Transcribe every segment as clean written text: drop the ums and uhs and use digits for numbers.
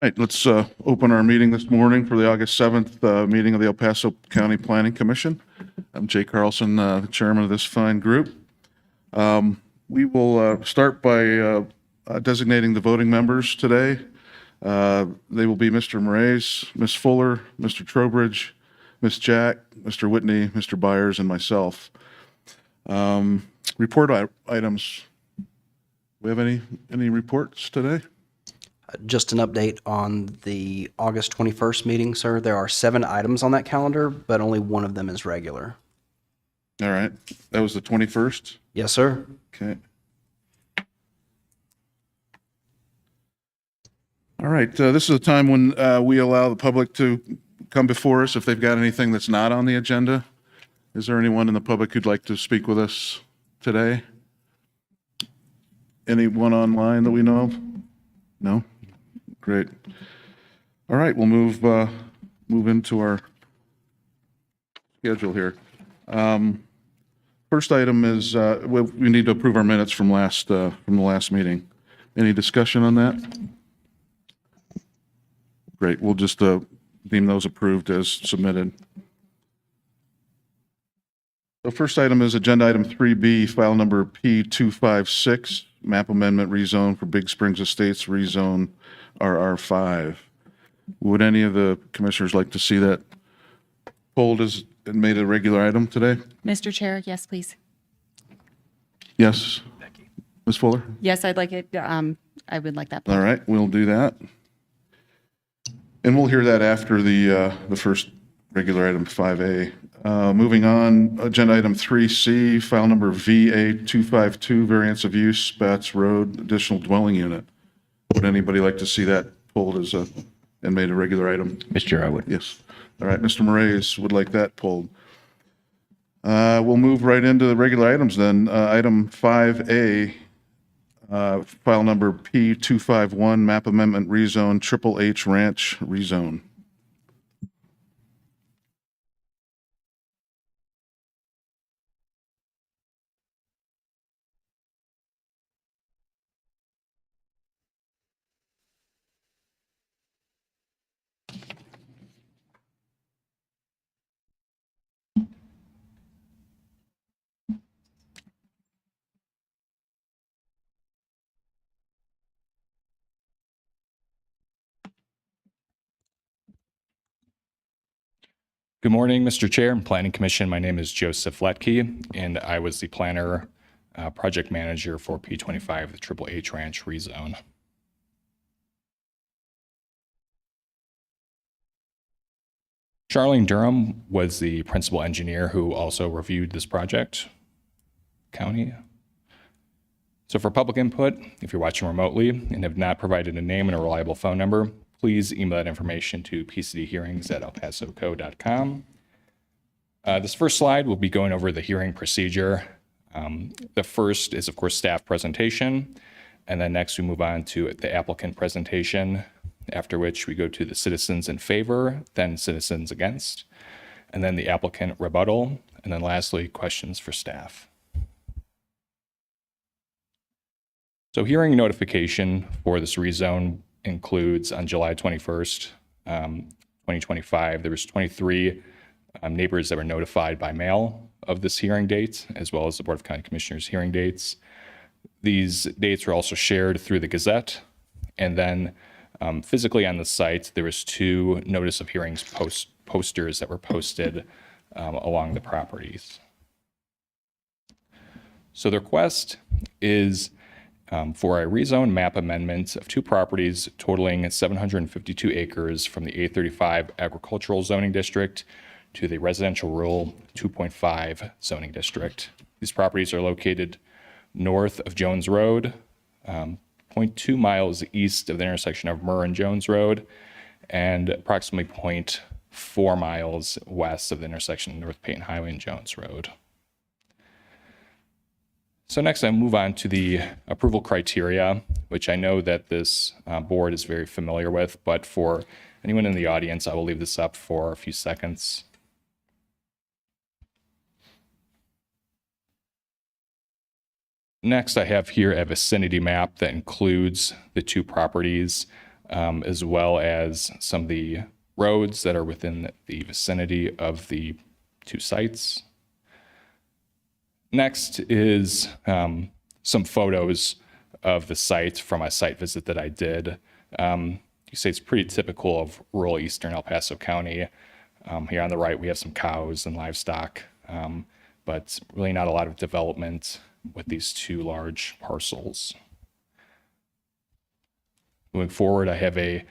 Right, let's open our meeting this morning for the August 7th meeting of the El Paso County Planning Commission. I'm Jay Carlson, the chairman of this fine group. We will start by designating the voting members today. They will be Mr. Moraes, Ms. Fuller, Mr. Trowbridge, Ms. Jack, Mr. Whitney, Mr. Byers, and myself. Report items. We have any reports today? Just an update on the August 21st meeting, sir. There are 7 items on that calendar, but only one of them is regular. All right, that was the 21st? Yes, sir. Okay. All right, this is a time when we allow the public to come before us if they've got anything that's not on the agenda. Is there anyone in the public who'd like to speak with us today? Anyone online that we know of? No? Great. All right, we'll move into our schedule here. First item is we need to approve our minutes from the last meeting. Any discussion on that? Great. We'll just deem those approved as submitted. The first item is agenda item 3B, file number P256, map amendment rezone for Big Springs Estates, rezone RR5. Would any of the commissioners like to see that pulled as and made a regular item today? Mr. Chair, yes, please. Yes. Ms. Fuller? Yes, I'd like it. I would like that. All right, we'll do that. And we'll hear that after the first regular item 5A. Moving on, agenda item 3C, file number VA252, variance of use, Spats Road, additional dwelling unit. Would anybody like to see that pulled as and made a regular item? Mr. Chair, I would. Yes. All right, Mr. Moraes would like that pulled. We'll move right into the regular items then. Item 5A, file number P251, map amendment rezone, Triple H Ranch rezone. Good morning, Mr. Chair and Planning Commission. My name is Joseph Letke, and I was the planner, project manager for P25, the Triple H Ranch rezone. Charlene Durham was the principal engineer who also reviewed this project, county. So for public input, if you're watching remotely and have not provided a name and a reliable phone number, please email that information to pcdhearings@elpasoco.com. This first slide will be going over the hearing procedure. The first is, of course, staff presentation, and then next we move on to the applicant presentation, after which we go to the citizens in favor, then citizens against, and then the applicant rebuttal, and then lastly, questions for staff. So hearing notification for this rezone includes on July 21st, 2025, there was 23 neighbors that were notified by mail of this hearing date, as well as the Board of County Commissioners hearing dates. These dates were also shared through the Gazette, and then physically on the site, there was 2 notice of hearings posters that were posted along the properties. So the request is for a rezone map amendment of 2 properties totaling 752 acres from the A35 agricultural zoning district to the residential rural 2.5 zoning district. These properties are located north of Jones Road, 0.2 miles east of the intersection of Murr and Jones Road, and approximately 0.4 miles west of the intersection of North Peyton Highway and Jones Road. So next I move on to the approval criteria, which I know that this board is very familiar with, but for anyone in the audience, I will leave this up for a few seconds. Next, I have here a vicinity map that includes the 2 properties. as well as some of the roads that are within the vicinity of the two sites. Next is some photos of the site from a site visit that I did. You say it's pretty typical of rural eastern El Paso County. Here on the right, we have some cows and livestock, but really not a lot of development with these two large parcels. Moving forward, I have a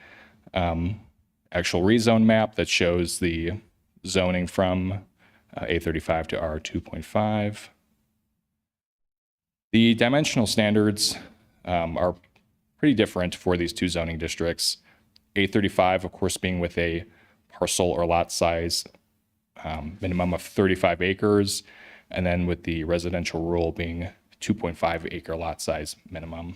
actual rezone map that shows the zoning from A35 to R2.5. The dimensional standards are pretty different for these two zoning districts. A35, of course, being with a parcel or lot size minimum of 35 acres, and then with the residential rule being 2.5 acre lot size minimum.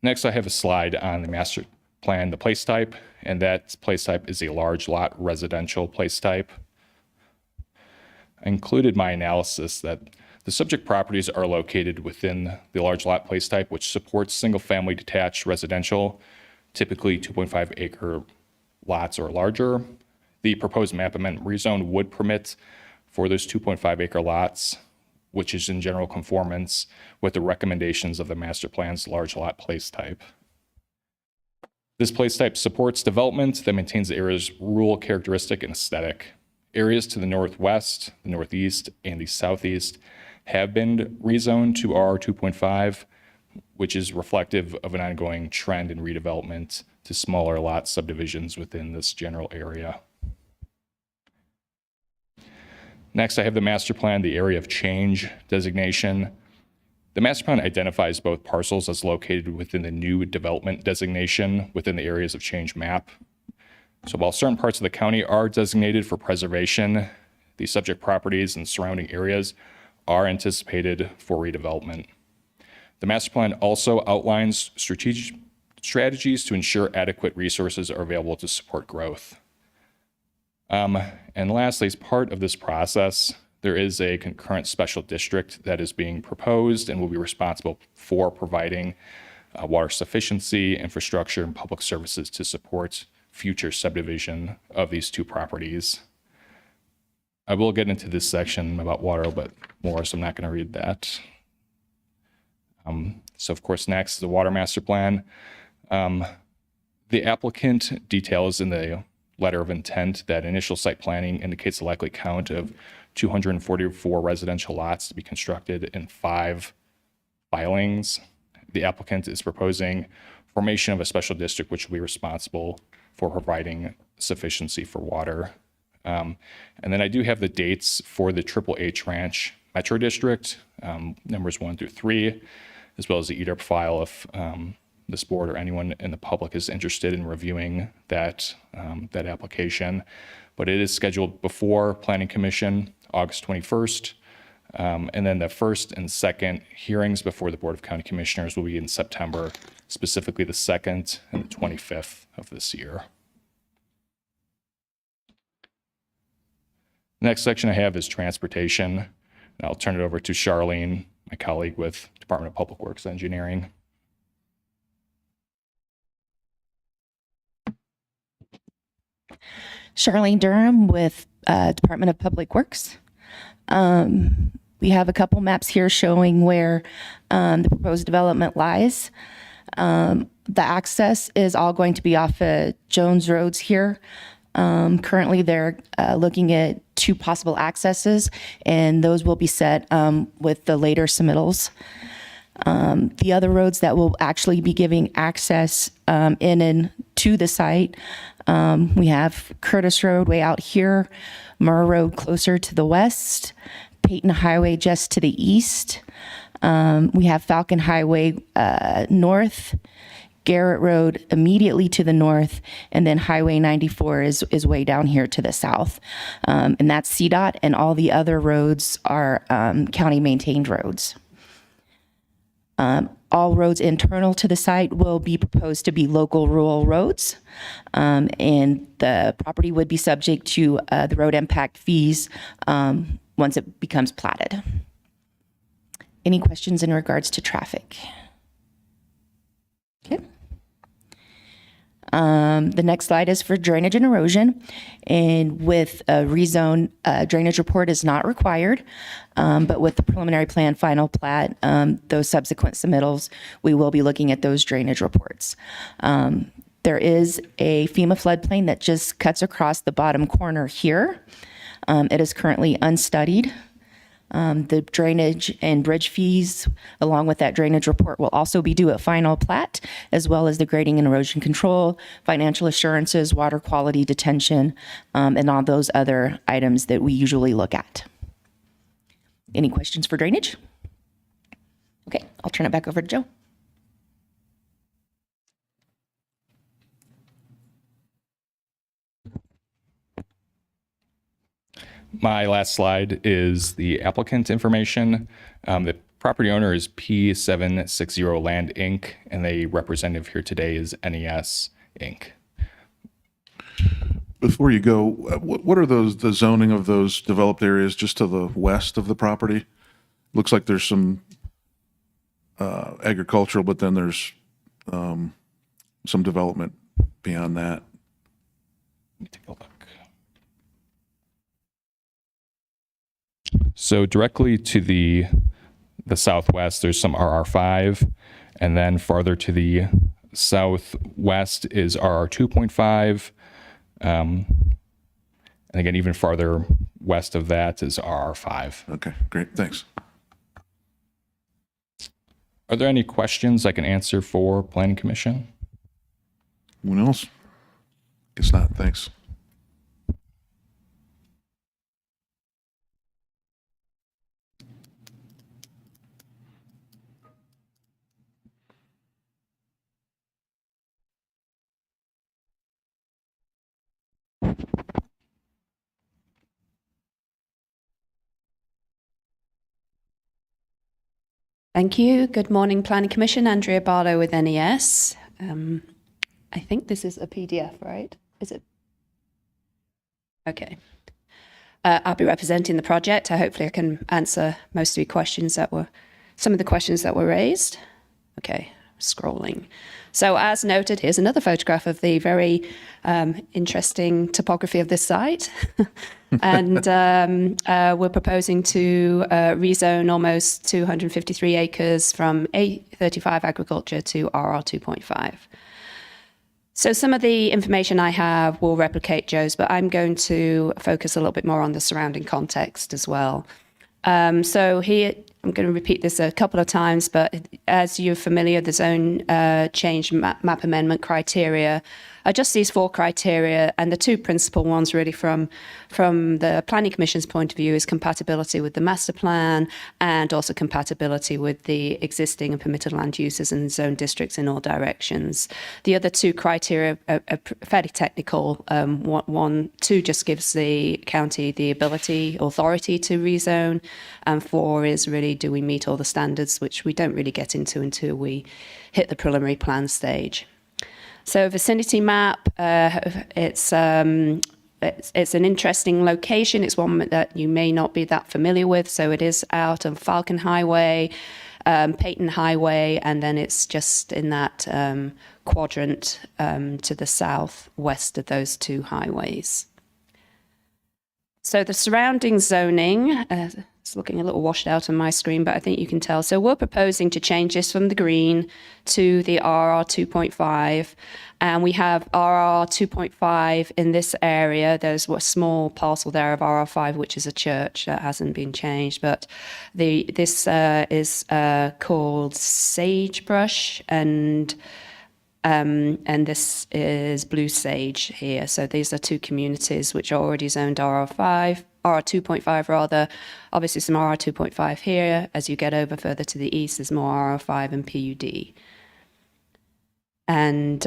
Next, I have a slide on the master plan, the place type, and that place type is a large lot residential place type. I included my analysis that the subject properties are located within the large lot place type, which supports single-family detached residential, typically 2.5 acre lots or larger. The proposed map amendment rezone would permit for those 2.5 acre lots, which is in general conformance with the recommendations of the master plan's large lot place type. This place type supports development that maintains the area's rural characteristic and aesthetic. Areas to the northwest, the northeast, and the southeast have been rezoned to R2.5, which is reflective of an ongoing trend in redevelopment to smaller lot subdivisions within this general area. Next, I have the master plan, the area of change designation. The master plan identifies both parcels as located within the new development designation within the areas of change map. So while certain parts of the county are designated for preservation, the subject properties and surrounding areas are anticipated for redevelopment. The master plan also outlines strategies to ensure adequate resources are available to support growth. And lastly, as part of this process, there is a concurrent special district that is being proposed and will be responsible for providing water sufficiency, infrastructure, and public services to support future subdivision of these two properties. I will get into this section about water a bit more, so I'm not going to read that. So of course, next, the water master plan. The applicant details in the letter of intent that initial site planning indicates a likely count of 244 residential lots to be constructed in 5 filings. The applicant is proposing formation of a special district which will be responsible for providing sufficiency for water. And then I do have the dates for the Triple H Ranch Metro District, numbers 1 through 3, as well as the EDRP file if this board or anyone in the public is interested in reviewing that, that application. But it is scheduled before Planning Commission, August 21st. And then the first and second hearings before the Board of County Commissioners will be in September, specifically the 2nd and the 25th of this year. Next section I have is transportation. And I'll turn it over to Charlene, my colleague with Department of Public Works Engineering. Charlene Durham with Department of Public Works. We have a couple maps here showing where the proposed development lies. The access is all going to be off of Jones Roads here. Currently, they're looking at 2 possible accesses, and those will be set with the later submittals. The other roads that will actually be giving access in and to the site, we have Curtis Road way out here, Murr Road closer to the west, Peyton Highway just to the east. We have Falcon Highway north, Garrett Road immediately to the north, and then Highway 94 is way down here to the south. And that's CDOT, and all the other roads are county maintained roads. All roads internal to the site will be proposed to be local rural roads, and the property would be subject to the road impact fees once it becomes platted. Any questions in regards to traffic? Okay. The next slide is for drainage and erosion. And with a rezone, drainage report is not required. But with the preliminary plan final plat, those subsequent submittals, we will be looking at those drainage reports. There is a FEMA floodplain that just cuts across the bottom corner here. It is currently unstudied. The drainage and bridge fees, along with that drainage report, will also be due at final plat, as well as the grading and erosion control, financial assurances, water quality detention, and all those other items that we usually look at. Any questions for drainage? Okay, I'll turn it back over to Joe. My last slide is the applicant information. The property owner is P760 Land Inc., and the representative here today is NES Inc. Before you go, what are the zoning of those developed areas just to the west of the property? Looks like there's some agricultural, but then there's some development beyond that. Let me take a look. So directly to the southwest, there's some RR5, and then farther to the southwest is RR 2.5. And again, even farther west of that is RR5. Okay, great, thanks. Are there any questions I can answer for Planning Commission? Anyone else? Guess not, thanks. Thank you. Good morning, Planning Commission. Andrea Barlow with NES. I think this is a PDF, right? Is it? Okay. I'll be representing the project. Hopefully I can answer most of your questions some of the questions that were raised. Okay, scrolling. So as noted, here's another photograph of the very interesting topography of this site. And we're proposing to rezone almost 253 acres from A35 agriculture to RR 2.5. So some of the information I have will replicate Joe's, but I'm going to focus a little bit more on the surrounding context as well. So here, I'm going to repeat this a couple of times, but as you're familiar, the zone change map amendment criteria are just these 4 criteria, and the 2 principal ones really from the Planning Commission's point of view is compatibility with the master plan and also compatibility with the existing and permitted land uses and zone districts in all directions. The other 2 criteria are fairly technical. 2 just gives the county the authority to rezone, and 4 is really, do we meet all the standards, which we don't really get into until we hit the preliminary plan stage. So vicinity map, it's an interesting location. It's one that you may not be that familiar with. So it is out of Falcon Highway, Peyton Highway, and then it's just in that quadrant to the southwest of those 2 highways. So the surrounding zoning, it's looking a little washed out on my screen, but I think you can tell. So we're proposing to change this from the green to the RR 2.5. And we have RR 2.5 in this area. There's a small parcel there of RR 5, which is a church that hasn't been changed. But this is called Sagebrush, and this is Blue Sage here. So these are 2 communities which are already zoned RR5, RR 2.5 rather. Obviously some RR 2.5 here. As you get over further to the east, there's more RR 5 and PUD. And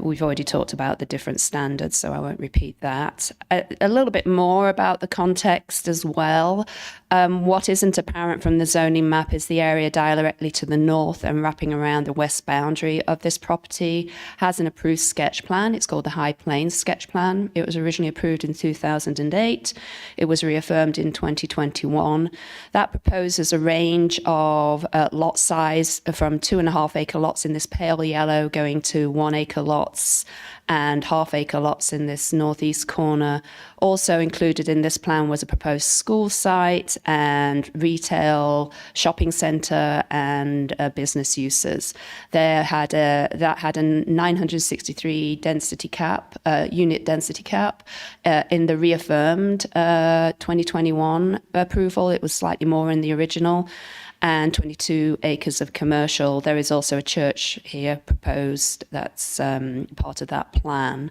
we've already talked about the different standards, so I won't repeat that. A little bit more about the context as well. What isn't apparent from the zoning map is the area directly to the north and wrapping around the west boundary of this property has an approved sketch plan. It's called the High Plains Sketch Plan. It was originally approved in 2008. It was reaffirmed in 2021. That proposes a range of lot size from 2.5 acre lots in this pale yellow going to 1 acre lots and half-acre lots in this northeast corner. Also included in this plan was a proposed school site and retail, shopping centre, and business uses. That had a 963 density cap, unit density cap. In the reaffirmed 2021 approval, it was slightly more in the original, and 22 acres of commercial. There is also a church here proposed that's part of that plan.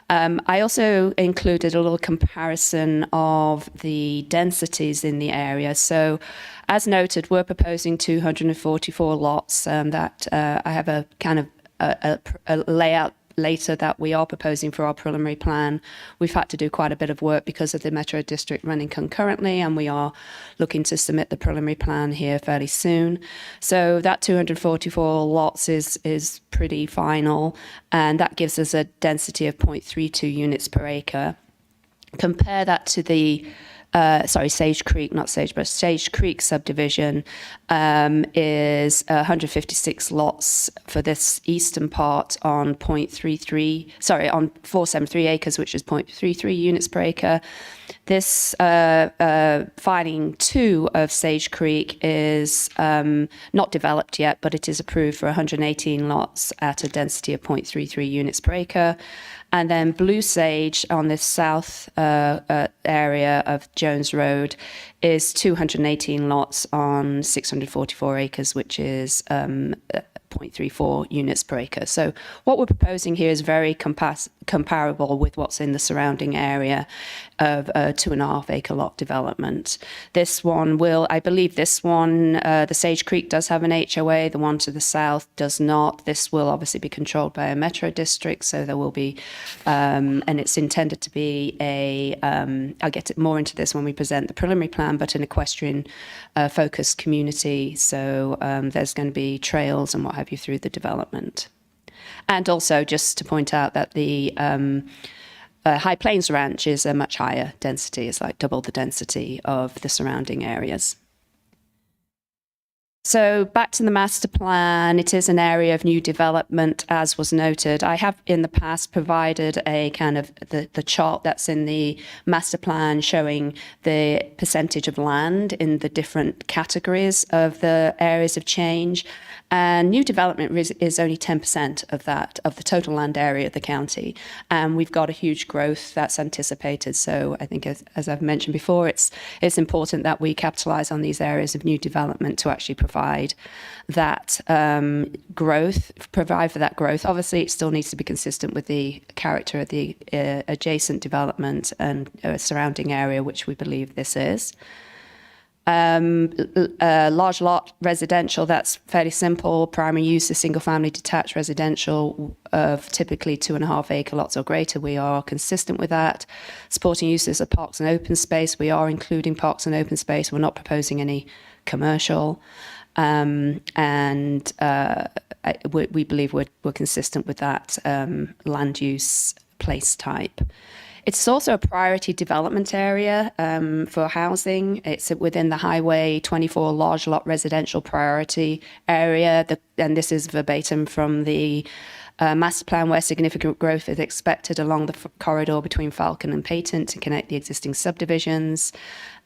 I also included a little comparison of the densities in the area. So as noted, we're proposing 244 lots that I have a kind of a layout later that we are proposing for our preliminary plan. We've had to do quite a bit of work because of the Metro District running concurrently, and we are looking to submit the preliminary plan here fairly soon. So that 244 lots is pretty final, and that gives us a density of 0.32 units per acre. Compare that to the Sage Creek, not Sage, but Sage Creek subdivision is 156 lots for this eastern part on 473 acres, which is 0.33 units per acre. This filing 2 of Sage Creek is not developed yet, but it is approved for 118 lots at a density of 0.33 units per acre. And then Blue Sage on this south area of Jones Road is 218 lots on 644 acres, which is 0.34 units per acre. So what we're proposing here is very comparable with what's in the surrounding area of a 2.5 acre lot development. This one will, I believe this one, the Sage Creek does have an HOA, the one to the south does not. This will obviously be controlled by a Metro District, so there will be, and it's intended to be I'll get more into this when we present the preliminary plan, but an equestrian focused community. So there's going to be trails and what have you through the development. And also just to point out that the High Plains Ranch is a much higher density. It's like double the density of the surrounding areas. So back to the master plan, it is an area of new development, as was noted. I have in the past provided a kind of the chart that's in the master plan showing the percentage of land in the different categories of the areas of change. And new development is only 10% of that, of the total land area of the county. And we've got a huge growth that's anticipated. So I think, as I've mentioned before, it's important that we capitalise on these areas of new development to actually provide that growth, provide for that growth. Obviously, it still needs to be consistent with the character of the adjacent development and surrounding area, which we believe this is. Large lot residential, that's fairly simple. Primary use is single family detached residential of typically 2.5 acre lots or greater. We are consistent with that. Supporting uses are parks and open space. We are including parks and open space. We're not proposing any commercial. We believe we're consistent with that land use place type. It's also a priority development area for housing. It's within the Highway 24 large lot residential priority area. And this is verbatim from the master plan, where significant growth is expected along the corridor between Falcon and Patent to connect the existing subdivisions.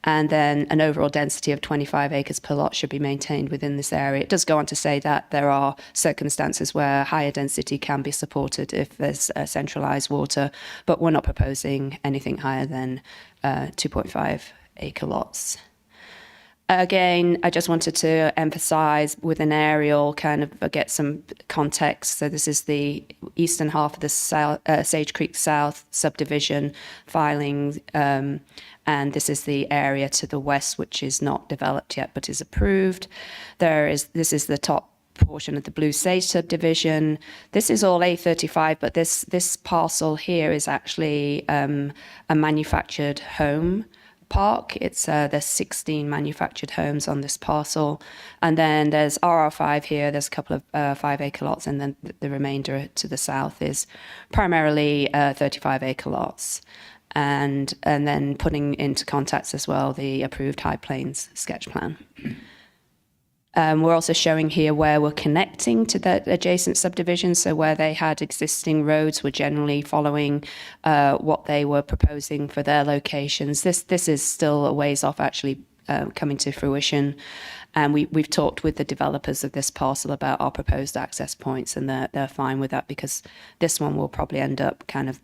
And then an overall density of 25 acres per lot should be maintained within this area. It does go on to say that there are circumstances where higher density can be supported if there's centralised water, but we're not proposing anything higher than 2.5 acre lots. Again, I just wanted to emphasize with an aerial, kind of get some context. So this is the eastern half of the Sage Creek South subdivision filing, and this is the area to the west, which is not developed yet, but is approved. This is the top portion of the Blue Sage subdivision. This is all A35, but this parcel here is actually a manufactured home park. There's 16 manufactured homes on this parcel. And then there's RR5 here. There's a couple of 5-acre lots. And then the remainder to the south is primarily 35-acre lots. And then putting into context as well the approved High Plains sketch plan. We're also showing here where we're connecting to the adjacent subdivisions. So where they had existing roads, we're generally following what they were proposing for their locations. This is still a ways off actually coming to fruition. And we've talked with the developers of this parcel about our proposed access points, and they're fine with that because this one will probably end up kind of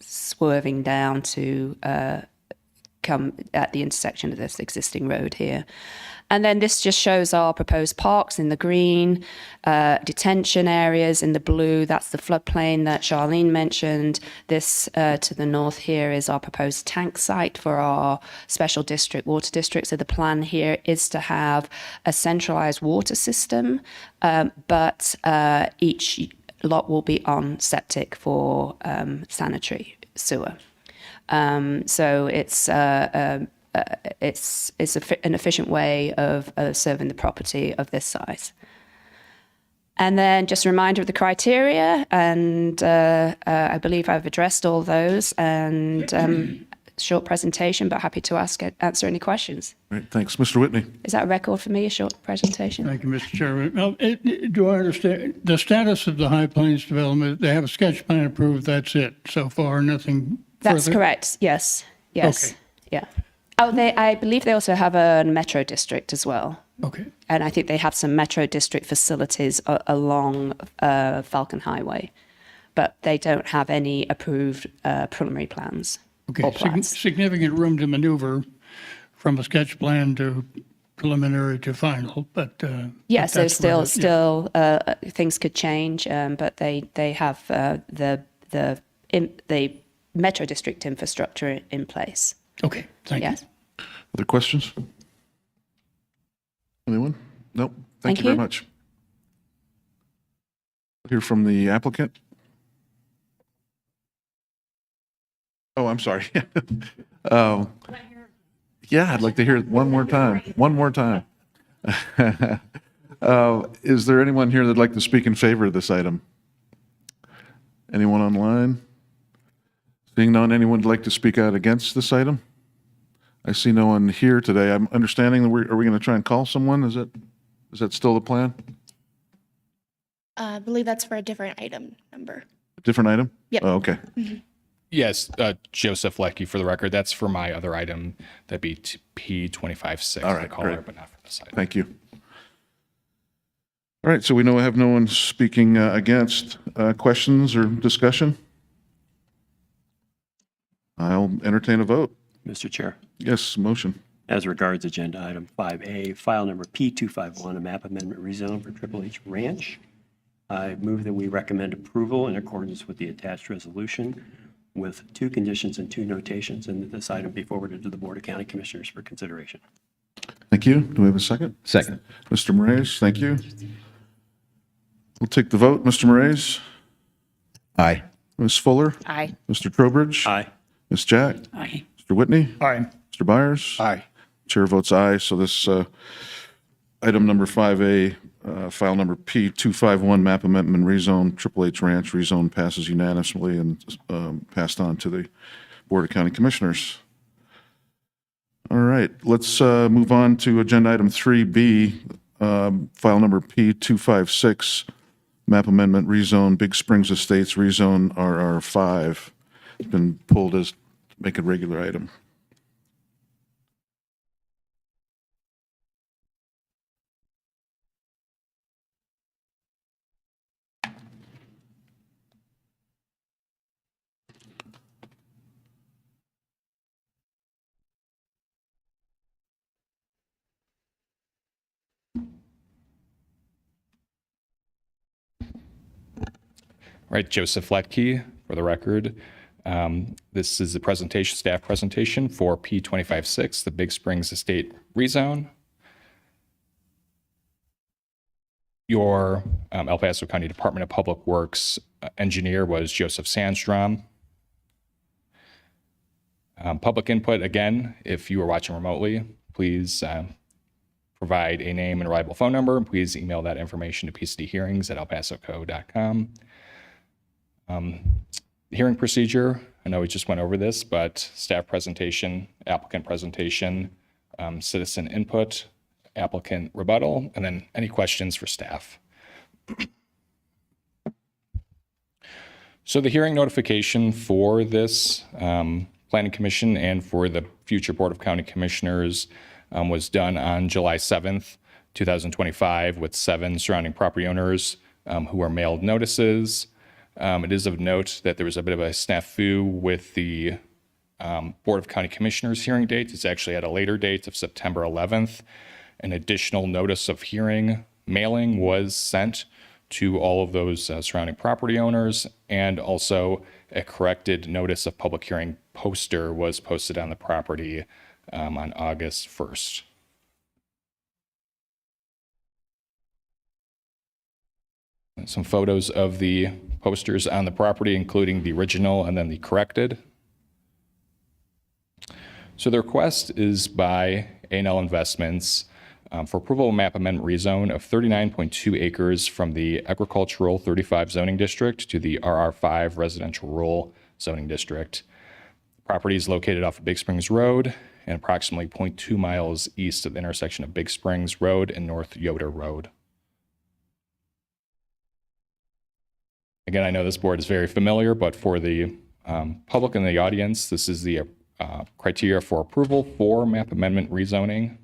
swerving down to come at the intersection of this existing road here. And then this just shows our proposed parks in the green, detention areas in the blue. That's the floodplain that Charlene mentioned. This to the north here is our proposed tank site for our special district, water district. So the plan here is to have a centralized water system, but each lot will be on septic for sanitary sewer. So it's an efficient way of serving the property of this size. And then just a reminder of the criteria, and I believe I've addressed all those, and short presentation, but happy to answer any questions. Great, thanks. Mr. Whitney? Is that a record for me, a short presentation? Thank you, Mr. Chairman. Now, do I understand the status of the High Plains development? They have a sketch plan approved. That's it so far. Nothing That's further? correct. Yes. Yes. Okay. Yeah. Oh, I believe they also have a metro district as well. Okay. And I think they have some metro district facilities along Falcon Highway, but they don't have any approved preliminary plans. Okay. Or plats. Significant room to maneuver from a sketch plan to preliminary to final, but Yes, but so that's where things could change, but they have the metro district infrastructure in place. Okay. Thank Yes. you. Other questions? Anyone? Nope. Thank Thank you very you. much. Hear from the applicant. Oh, I'm sorry. Yeah, I'd like to hear it one more time. One more time. Is there anyone here that'd like to speak in favor of this item? Anyone online? Seeing none, anyone would like to speak out against this item? I see no one here today. I'm understanding that are we going to try and call someone? Is that still the plan? I believe that's for a different item number. Different item? Yep. Oh, okay. Yes, Joseph Leckie for the record. That's for my other item. That'd be P256. All right, the caller, great. but not for this item. Thank you. All right, so we know we have no one speaking against. Questions or discussion? I'll entertain a vote. Mr. Chair, Yes, motion. as regards agenda item 5A, file number P251, a map amendment rezone for Triple H Ranch, I move that we recommend approval in accordance with the attached resolution with 2 conditions and 2 notations, and that this item be forwarded to the Board of County Commissioners for consideration. Thank you. Do we have a second? Second. Mr. Moraes, thank you. We'll take the vote. Mr. Moraes? Aye. Ms. Fuller? Aye. Mr. Trowbridge? Aye. Ms. Jack? Aye. Mr. Whitney? Aye. Mr. Byers? Aye. Chair votes aye, so this item number 5A, file number P251, map amendment rezone, Triple H Ranch rezone passes unanimously and passed on to the Board of County Commissioners. All right, let's move on to agenda item 3B, file number P256, map amendment rezone, Big Springs Estates rezone RR5. It's been pulled as make a regular item. Right, Joseph Leckie for the record. This is the presentation, staff presentation for P256, the Big Springs Estate rezone. Your El Paso County Department of Public Works engineer was Joseph Sandstrom. Public input, again, if you are watching remotely, please provide a name and a reliable phone number. Please email that information to pcdhearings@elpasoco.com. Hearing procedure, I know we just went over this, but staff presentation, applicant presentation, citizen input, applicant rebuttal, and then any questions for staff. So the hearing notification for this Planning Commission and for the future Board of County Commissioners was done on July 7th, 2025, with 7 surrounding property owners who were mailed notices. It is of note that there was a bit of a snafu with the Board of County Commissioners hearing date. It's actually at a later date of September 11th. An additional notice of hearing mailing was sent to all of those surrounding property owners, and also a corrected notice of public hearing poster was posted on the property on August 1st. Some photos of the posters on the property, including the original and then the corrected. So the request is by A&L Investments for approval of map amendment rezone of 39.2 acres from the agricultural 35 zoning district to the RR5 residential rural zoning district. The property is located off of Big Springs Road and approximately 0.2 miles east of the intersection of Big Springs Road and North Yoder Road. Again, I know this board is very familiar, but for the public and the audience, this is the criteria for approval for map amendment rezoning.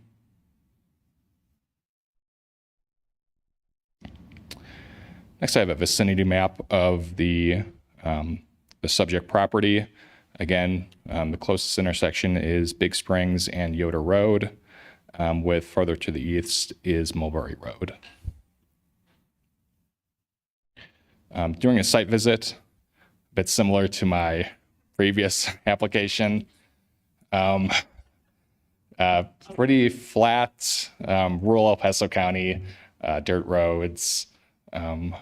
Next, I have a vicinity map of the subject property. Again, the closest intersection is Big Springs and Yoder Road, with further to the east is Mulberry Road. During a site visit, a bit similar to my previous application, pretty flat, rural El Paso County, dirt roads, not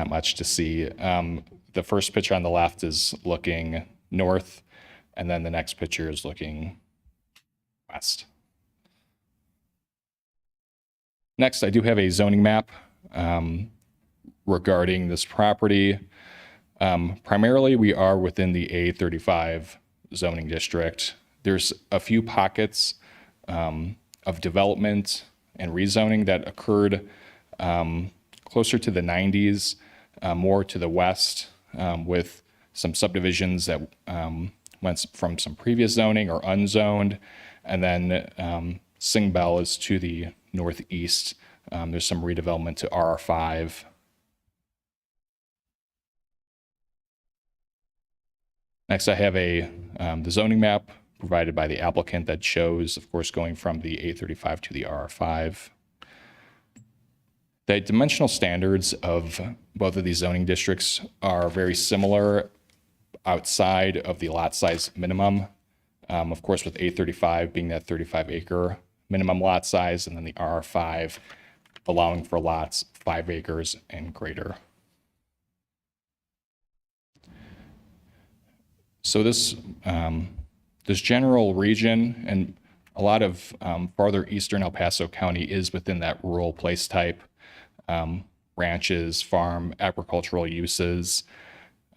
much to see. The first picture on the left is looking north, and then the next picture is looking west. Next, I do have a zoning map regarding this property. Primarily, we are within the A35 zoning district. There's a few pockets of development and rezoning that occurred closer to the 90s, more to the west, with some subdivisions that went from some previous zoning or unzoned, and then Sing Bell is to the northeast. There's some redevelopment to RR5. Next, I have the zoning map provided by the applicant that shows, of course, going from the A35 to the RR5. The dimensional standards of both of these zoning districts are very similar outside of the lot size minimum. Of course, with A35 being that 35-acre minimum lot size, and then the RR5 allowing for lots 5 acres and greater. So this general region and a lot of farther eastern El Paso County is within that rural place type, ranches, farm, agricultural uses.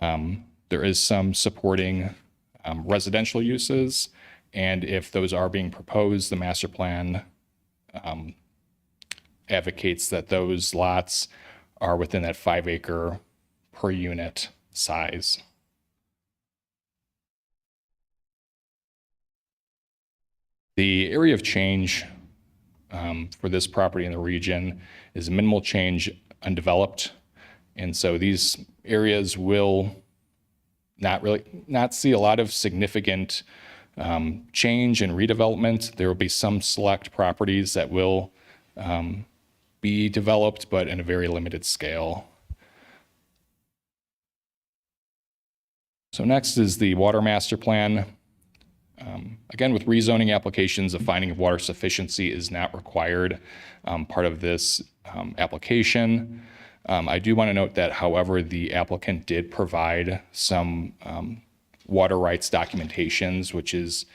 There is some supporting residential uses, and if those are being proposed, the master plan advocates that those lots are within that 5-acre per unit size. The area of change for this property in the region is minimal change, undeveloped. And so these areas will not see a lot of significant change and redevelopment. There will be some select properties that will be developed, but in a very limited scale. So next is the water master plan. Again, with rezoning applications, a finding of water sufficiency is not required part of this application. I do want to note that, however, the applicant did provide some water rights documentations, which is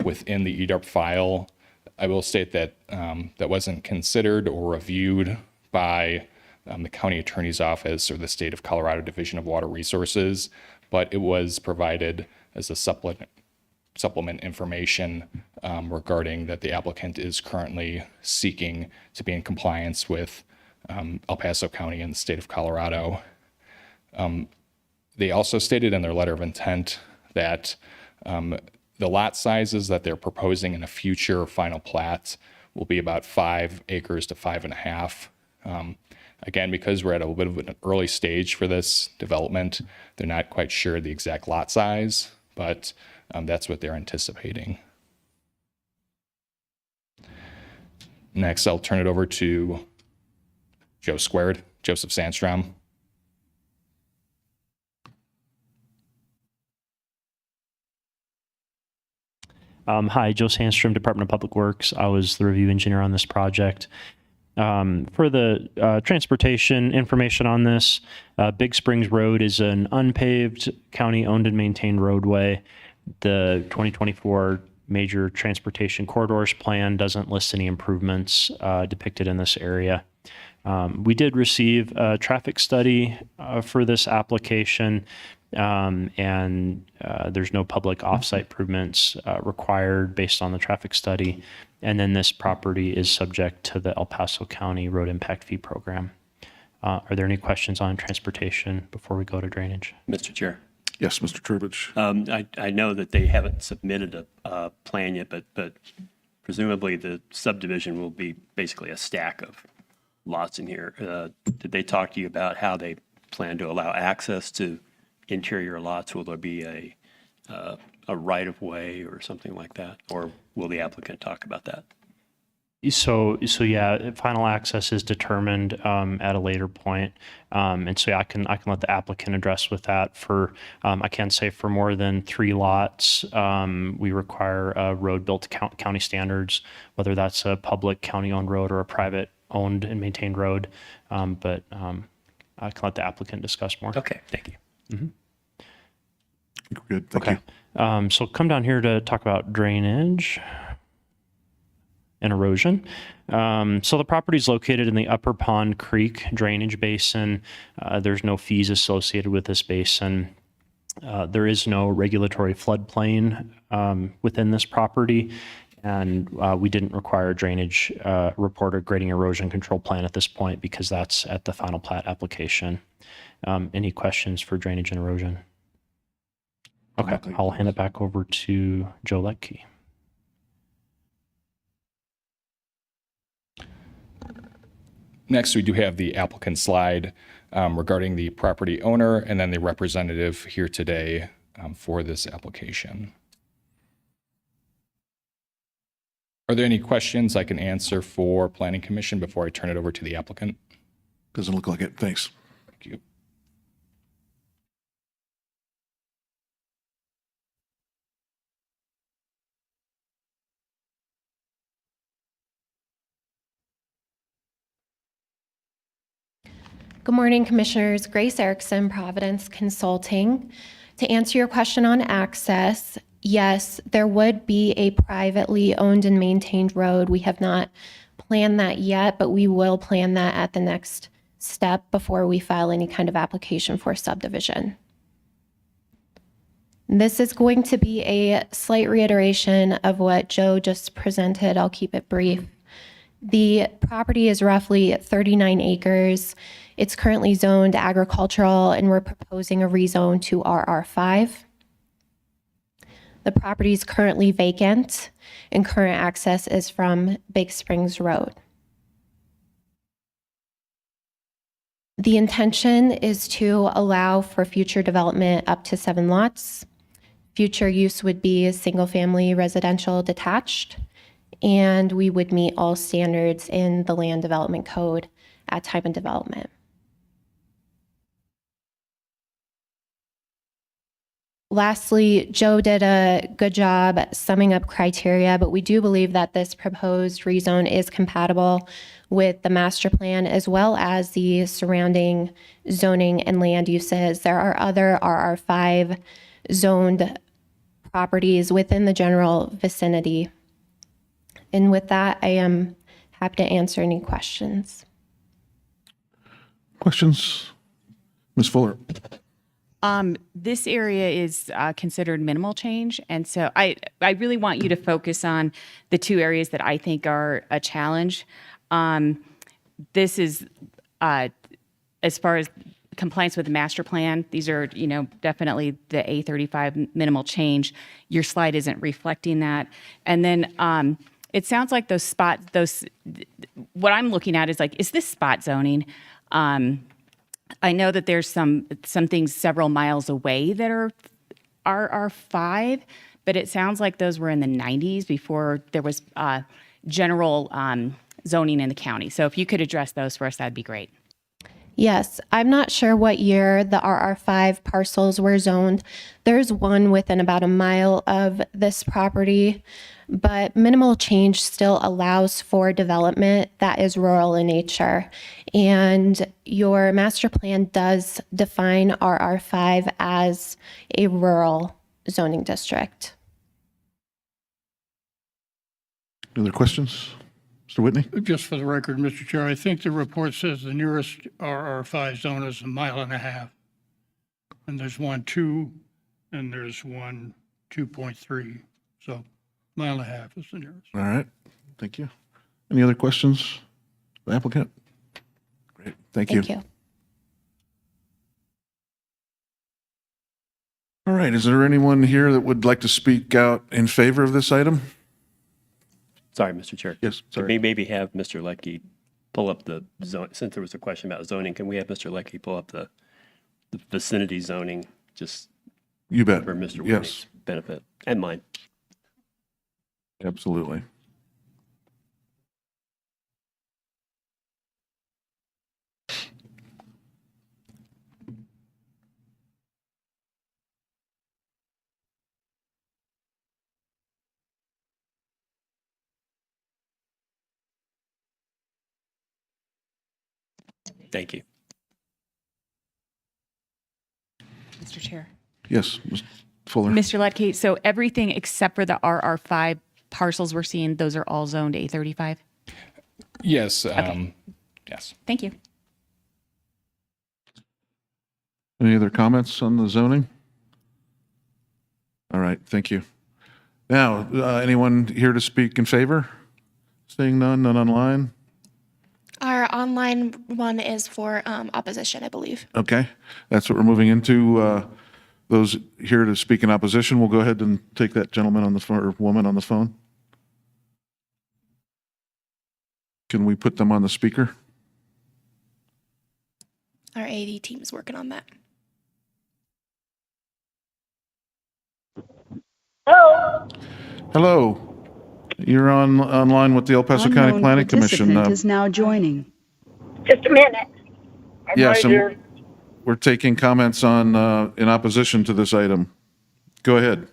within the EDARP file. I will state that that wasn't considered or reviewed by the county attorney's office or the state of Colorado Division of Water Resources, but it was provided as a supplement information regarding that the applicant is currently seeking to be in compliance with El Paso County and the state of Colorado. They also stated in their letter of intent that the lot sizes that they're proposing in a future final plat will be about 5 acres to 5.5. Again, because we're at a bit of an early stage for this development, they're not quite sure the exact lot size, but that's what they're anticipating. Next, I'll turn it over to Joseph Sandstrom. Hi, Joe Sandstrom, Department of Public Works. I was the review engineer on this project. For the transportation information on this, Big Springs Road is an unpaved, county-owned and maintained roadway. The 2024 Major Transportation Corridors Plan doesn't list any improvements depicted in this area. We did receive a traffic study for this application, and there's no public offsite improvements required based on the traffic study. And then this property is subject to the El Paso County Road Impact Fee Program. Are there any questions on transportation before we go to drainage? Mr. Chair. Yes, Mr. Trubich. I know that they haven't submitted a plan yet, but presumably the subdivision will be basically a stack of lots in here. Did they talk to you about how they plan to allow access to interior lots? Will there be a right-of-way or something like that? Or will the applicant talk about that? So yeah, final access is determined at a later point, and so yeah, I can let the applicant address with that. For I can say for more than 3 lots, we require a road built to county standards, whether that's a public county-owned road or a private owned and maintained road. But I can let the applicant discuss more. Okay, thank you. Good, thank you. So come down here to talk about drainage and erosion. So the property is located in the Upper Pond Creek drainage basin. There's no fees associated with this basin. There is no regulatory floodplain within this property, and we didn't require a drainage report or grading erosion control plan at this point because that's at the final plat application. Any questions for drainage and erosion? Okay, I'll hand it back over to Joe Letke. Next, we do have the applicant slide regarding the property owner and then the representative here today for this application. Are there any questions I can answer for Planning Commission before I turn it over to the applicant? Doesn't look like it. Thanks. Thank you. Good morning, Commissioners. Grace Erickson, Providence Consulting. To answer your question on access, yes, there would be a privately owned and maintained road. We have not planned that yet, but we will plan that at the next step before we file any kind of application for subdivision. This is going to be a slight reiteration of what Joe just presented. I'll keep it brief. The property is roughly 39 acres. It's currently zoned agricultural, and we're proposing a rezone to RR5. The property is currently vacant, and current access is from Big Springs Road. The intention is to allow for future development up to 7 lots. Future use would be a single-family residential detached, and we would meet all standards in the Land Development Code at time of development. lastly, Joe did a good job summing up criteria, but we do believe that this proposed rezone is compatible with the master plan as well as the surrounding zoning and land uses. There are other RR5 zoned properties within the general vicinity. And with that, I am happy to answer any questions. Questions? Ms. Fuller? This area is considered minimal change, and so I really want you to focus on the two areas that I think are a challenge. This is as far as compliance with the master plan. These are, definitely the A35 minimal change. Your slide isn't reflecting that, and then it sounds like what I'm looking at is like, is this spot zoning? I know that there's some things several miles away that are RR5, but it sounds like those were in the 90s before there was general zoning in the county. So if you could address those for us, that'd be great. Yes, I'm not sure what year the RR5 parcels were zoned. There's one within about a mile of this property, but minimal change still allows for development that is rural in nature. And your master plan does define RR5 as a rural zoning district. Any other questions? Mr. Whitney? Just for the record, Mr. Chair, I think the report says the nearest RR5 zone is 1.5 miles. And there's one 2, and there's one 2.3. So 1.5 miles is the nearest. All right. Thank you. Any other questions? The applicant? Great. Thank you. Thank you. All right. Is there anyone here that would like to speak out in favor of this item? Sorry, Mr. Chair. Yes, Could sorry. we maybe have Mr. Leckie pull up the zone, since there was a question about zoning, can we have Mr. Leckie pull up the vicinity zoning just You bet. for Mr. Yes, Whitney's benefit and mine? absolutely. Thank you. Mr. Chair. Yes, Ms. Fuller. Mr. Ledke, so everything except for the RR5 parcels we're seeing, those are all zoned A35? Yes. Yes. Thank you. Any other comments on the zoning? All right, thank you. Now, anyone here to speak in favor? Seeing none, none online? Our online one is for opposition, I believe. Okay, that's what we're moving into. Those here to speak in opposition, we'll go ahead and take that gentleman on the phone, or woman on the phone. Can we put them on the speaker? Our AD team is working on that. Hello. You're online with the El Paso County Planning Commission. Participant is now joining. Just a minute. I'm Yes, right here. we're taking comments on, in opposition to this item. Go ahead.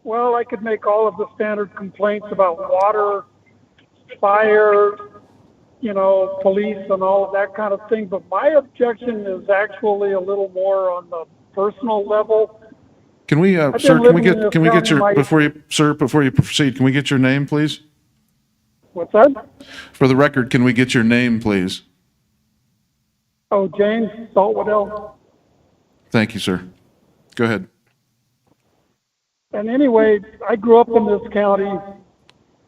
Well, I could make all of the standard complaints about water, fire, police and all of that kind of thing, but my objection is actually a little more on the personal level. Can we, been sir, living in this can we get county your, my- before you proceed, can we get your name, please? What's that? For the record, can we get your name, please? Oh, James Saltwoodell. Thank you, sir. Go ahead. And anyway, I grew up in this county,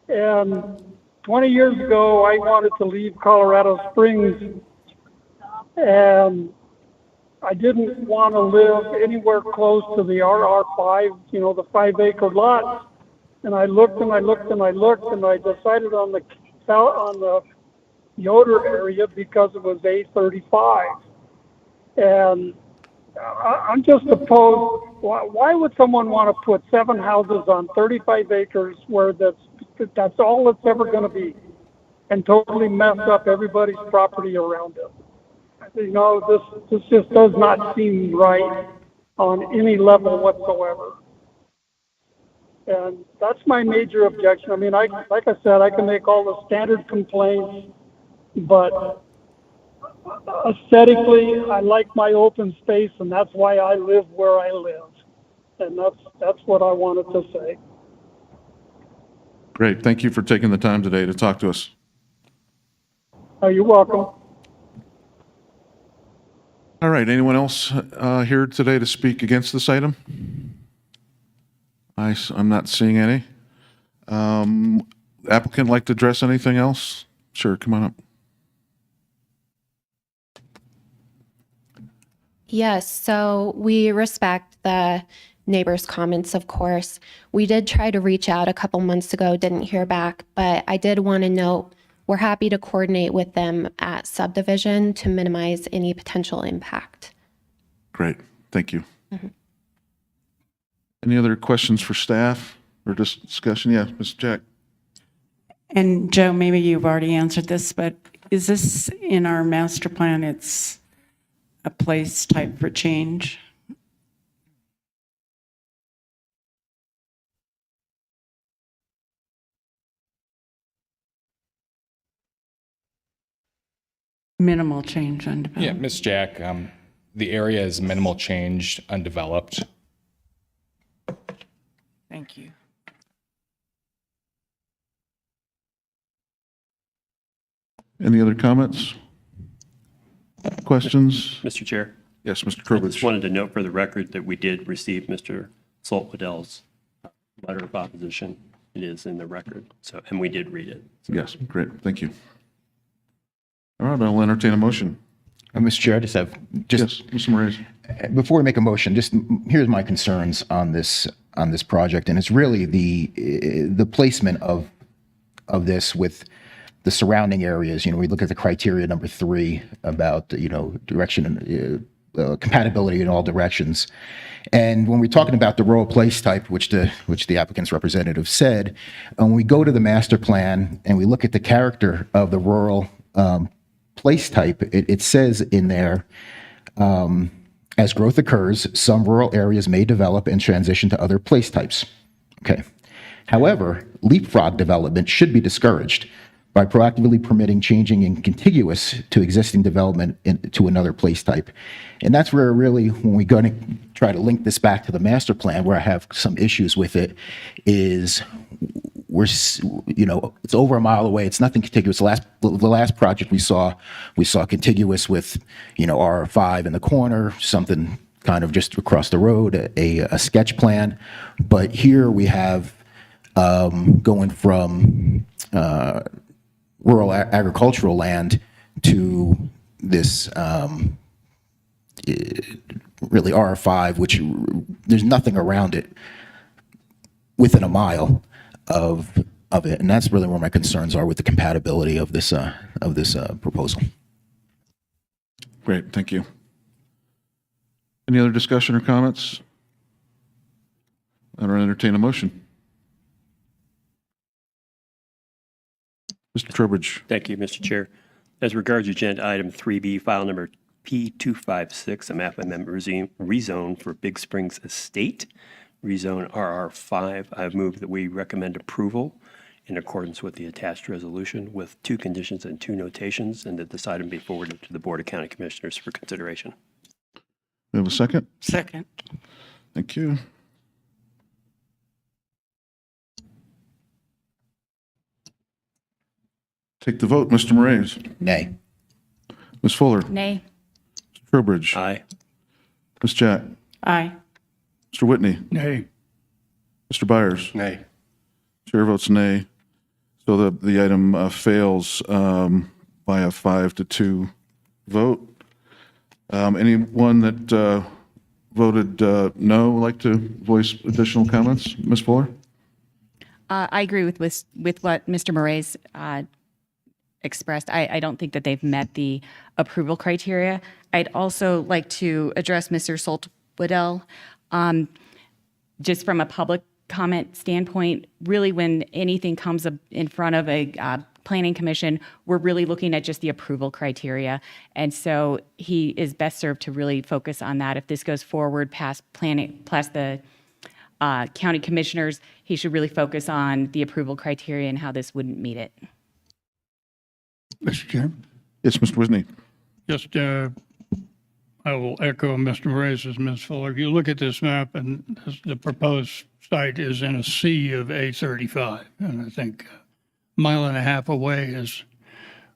and 20 years ago, I wanted to leave Colorado Springs, and I didn't want to live anywhere close to the RR5, the 5-acre lots. And I looked and I looked and I looked, and I decided on the Yoder area because it was A35. And I'm just opposed. Why would someone want to put 7 houses on 35 acres where that's all it's ever going to be, and totally mess up everybody's property around it? You know, this just does not seem right on any level whatsoever. And that's my major objection. I mean, like I said, I can make all the standard complaints, but aesthetically, I like my open space, and that's why I live where I live. And that's what I wanted to say. Great. Thank you for taking the time today to talk to us. You're welcome. All right. Anyone else here today to speak against this item? I'm not seeing any. Applicant like to address anything else? Sure. Come on up. Yes, so we respect the neighbors' comments, of course. We did try to reach out a couple months ago, didn't hear back, but I did want to note we're happy to coordinate with them at subdivision to minimize any potential impact. Great. Thank you. Any other questions for staff or just discussion? Yeah, Mr. Jack. And Joe, maybe you've already answered this, but is this in our master plan? It's a place type for change? Minimal change undeveloped. Yeah, Ms. Jack, the area is minimal change, undeveloped. Thank you. Any other comments? Questions? Mr. Chair, Yes, Mr. I just Trowbridge. wanted to note for the record that we did receive Mr. Saltwaddell's letter of opposition. It is in the record, so, and we did read it. Yes, great. Thank you. All right, I'll entertain a motion. Mr. Chair, I just have, Yes, Mr. Moraes. before we make a motion, just here's my concerns on this project, and it's really the placement of this with the surrounding areas. You know, we look at the criteria number 3 about, direction and compatibility in all directions. And when we're talking about the rural place type, which the applicant's representative said, when we go to the master plan and we look at the character of the rural place type, it says in there, as growth occurs, some rural areas may develop and transition to other place types. Okay. However, leapfrog development should be discouraged by proactively permitting changing in contiguous to existing development to another place type. And that's where really, when we're going to try to link this back to the master plan, where I have some issues with it, is it's over a mile away. It's nothing contiguous. The last project we saw contiguous with, R5 in the corner, something kind of just across the road, a sketch plan. But here we have going from rural agricultural land to this really R5, which there's nothing around it within a mile of it, and that's really where my concerns are with the compatibility of this proposal. Great, thank you. Any other discussion or comments? I'll entertain a motion. Mr. Trowbridge. Thank you, Mr. Chair. As regards agenda item 3B, file number P256, a map amendment rezone for Big Springs Estate, rezone RR5, I've moved that we recommend approval in accordance with the attached resolution with 2 conditions and 2 notations, and that this item be forwarded to the Board of County Commissioners for consideration. We have a second? Second. Thank you. Take the vote, Mr. Moraes. Nay. Ms. Fuller. Nay. Mr. Trowbridge. Aye. Ms. Jack. Aye. Mr. Whitney. Nay. Mr. Byers. Nay. Chair votes nay. So the item fails by a 5-2 vote. Anyone that voted no like to voice additional comments? Ms. Fuller? I agree with what Mr. Moraes expressed. I don't think that they've met the approval criteria. I'd also like to address Mr. Saltwaddell. Just from a public comment standpoint, really when anything comes up in front of a Planning Commission, we're really looking at just the approval criteria. And so he is best served to really focus on that. If this goes forward past the county commissioners, he should really focus on the approval criteria and how this wouldn't meet it. Mr. Chairman, Yes, Mr. Wisney. just, I will echo Mr. Moraes' Ms. Fuller. If you look at this map and the proposed site is in a sea of A35, and I think a mile and a half away is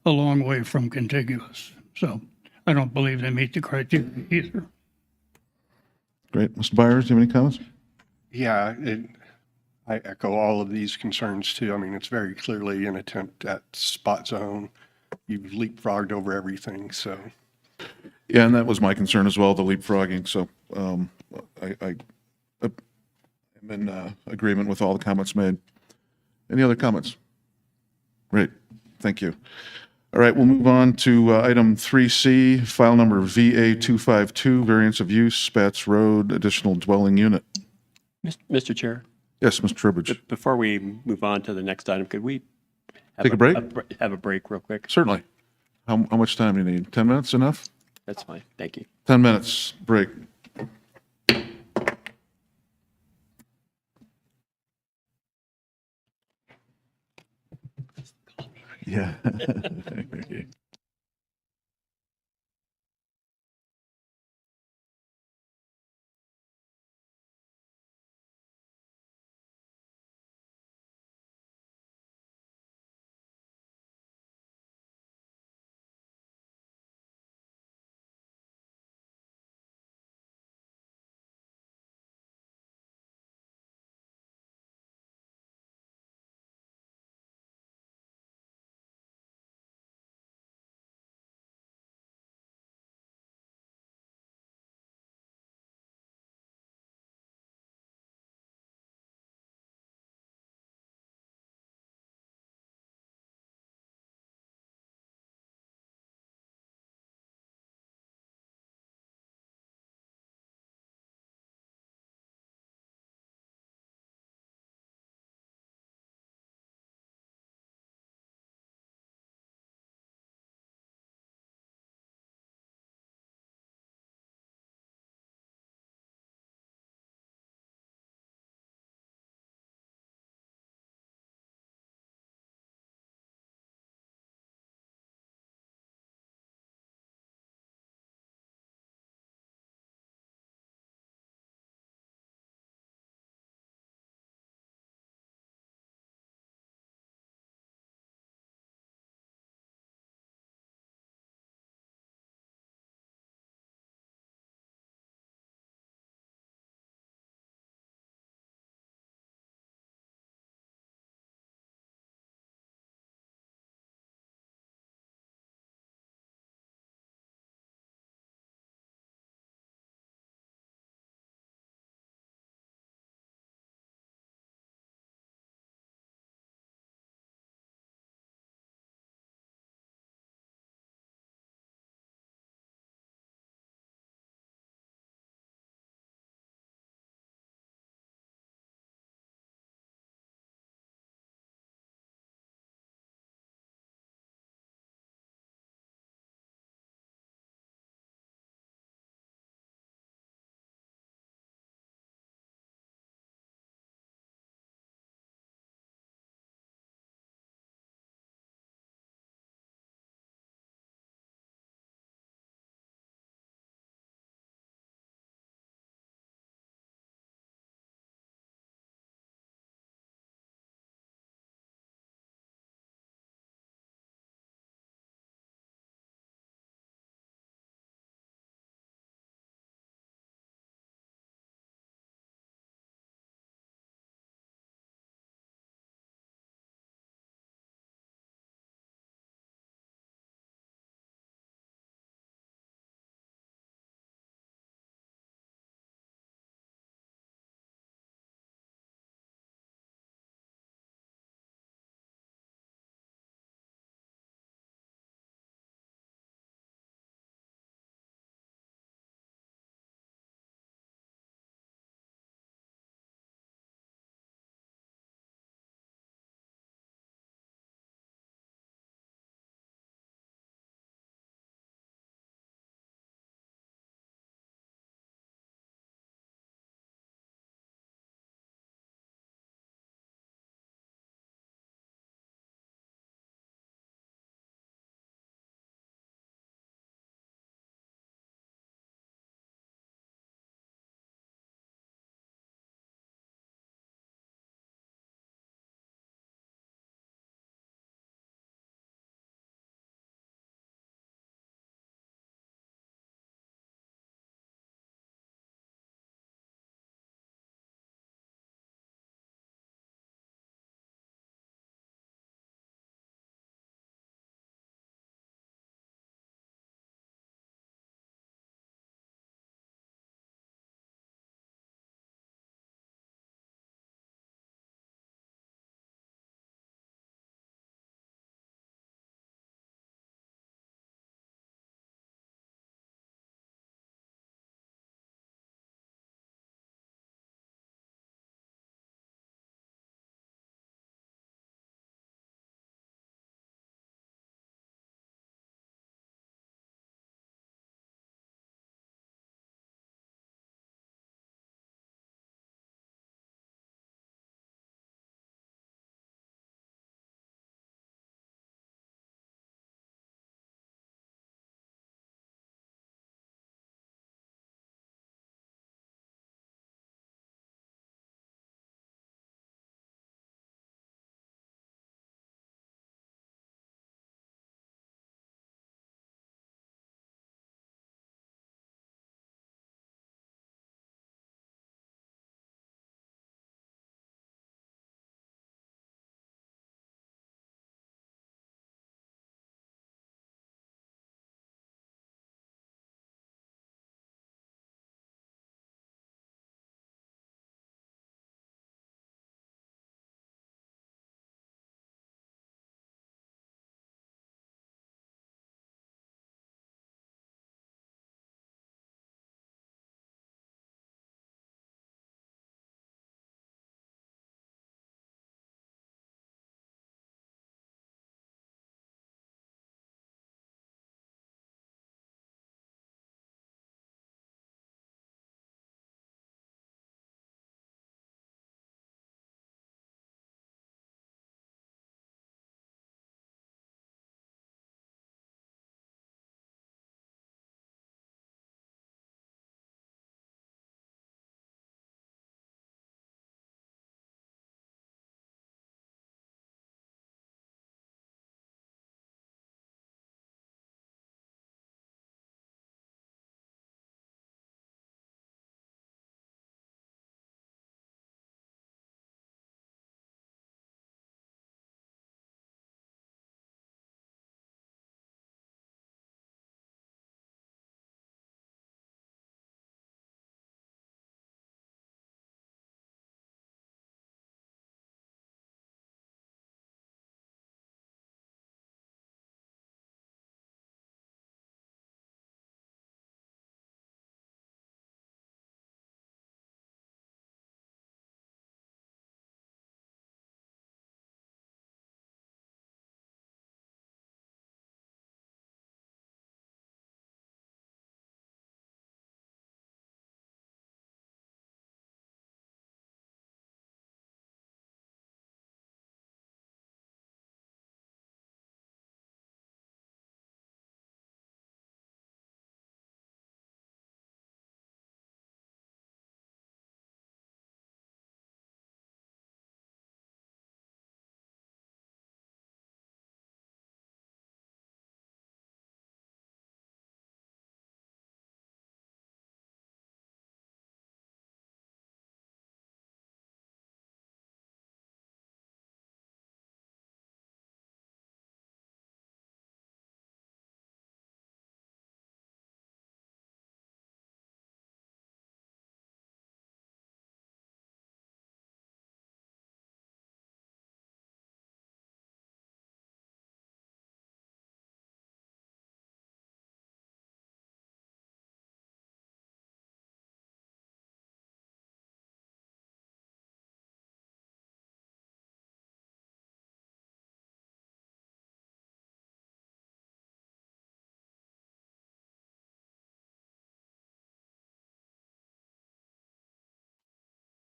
a long way from contiguous. So I don't believe they meet the criteria either. Great. Mr. Byers, do you have any comments? Yeah, I echo all of these concerns too. I mean, it's very clearly an attempt at spot zone. You've leapfrogged over everything, so. Yeah, and that was my concern as well, the leapfrogging. So I am in agreement with all the comments made. Any other comments? Great. Thank you. All right, we'll move on to item 3C, file number VA252, variance of use, Spats Road, additional dwelling unit. Mr. Chair, Yes, Mr. Tribridge. before we move on to the next item, could we have Take a break? have a break real quick? Certainly. How much time do you need? 10 minutes enough? That's fine. Thank you. 10 minutes, break. Yeah.